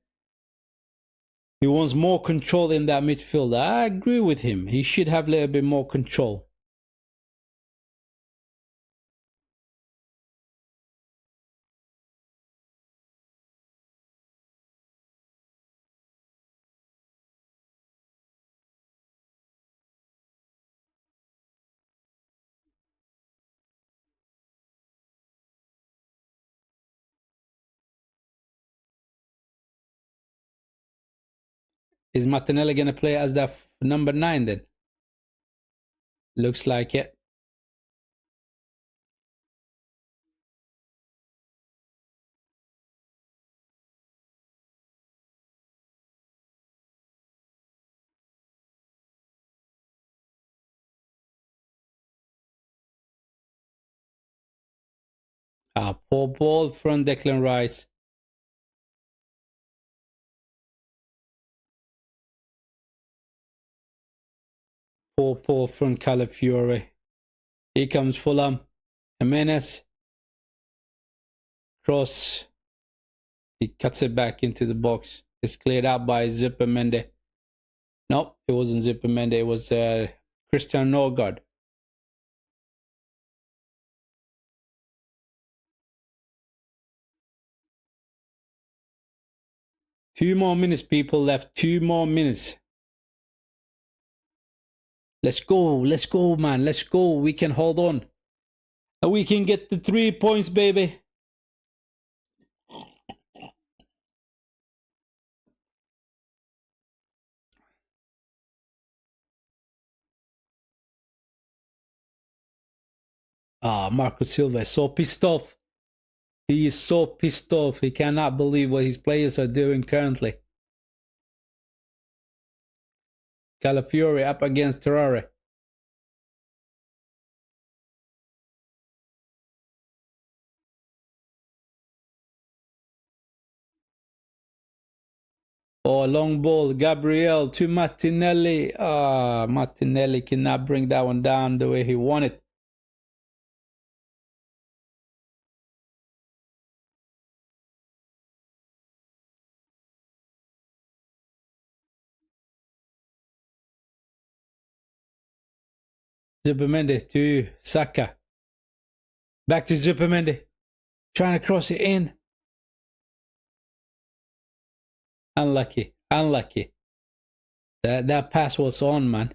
He wants more control in that midfield. I agree with him. He should have a little bit more control. Is Martinelli going to play as that number 9 then? Looks like it. Poor ball from Declan Rice. Poor from Calafiore. Here comes Fulham. Jimenez. Cross. He cuts it back into the box. It's cleared out by Zupermende. Nope, it wasn't Zupermende. It was Christian Norgard. Two more minutes, people left. 2 more minutes. Let's go. Let's go, man. Let's go. We can hold on. And we can get the 3 points, baby. Marco Silva is so pissed off. He is so pissed off. He cannot believe what his players are doing currently. Calafiore up against Traore. Oh, long ball. Gabriel to Martinelli. Martinelli cannot bring that one down the way he wanted. Zupermende to Saka. Back to Zupermende. Trying to cross it in. Unlucky. Unlucky. That pass was on, man.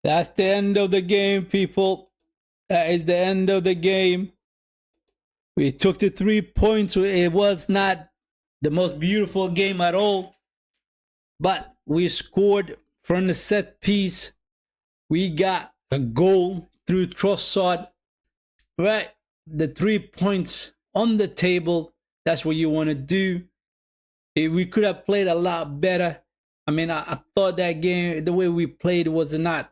That's the end of the game, people. That is the end of the game. We took the 3 points. It was not the most beautiful game at all, but we scored from the set piece. We got a goal through Trossard, right? The 3 points on the table. That's what you want to do. We could have played a lot better. I mean, I thought that game, the way we played was not,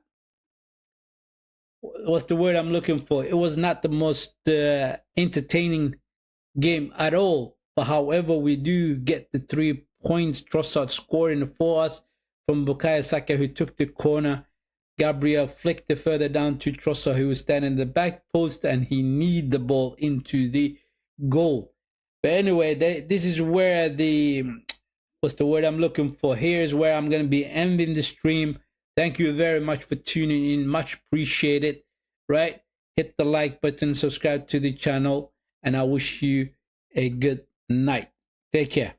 what's the word I'm looking for? It was not the most entertaining game at all. But however, we do get the 3 points. Trossard scoring for us from Bukayo Saka, who took the corner. Gabriel flicked it further down to Trossard, who was standing in the back post, and he kneed the ball into the goal. But anyway, this is where the, what's the word I'm looking for? Here's where I'm going to be ending the stream. Thank you very much for tuning in. Much appreciated, right? Hit the like button, subscribe to the channel, and I wish you a good night. Take care.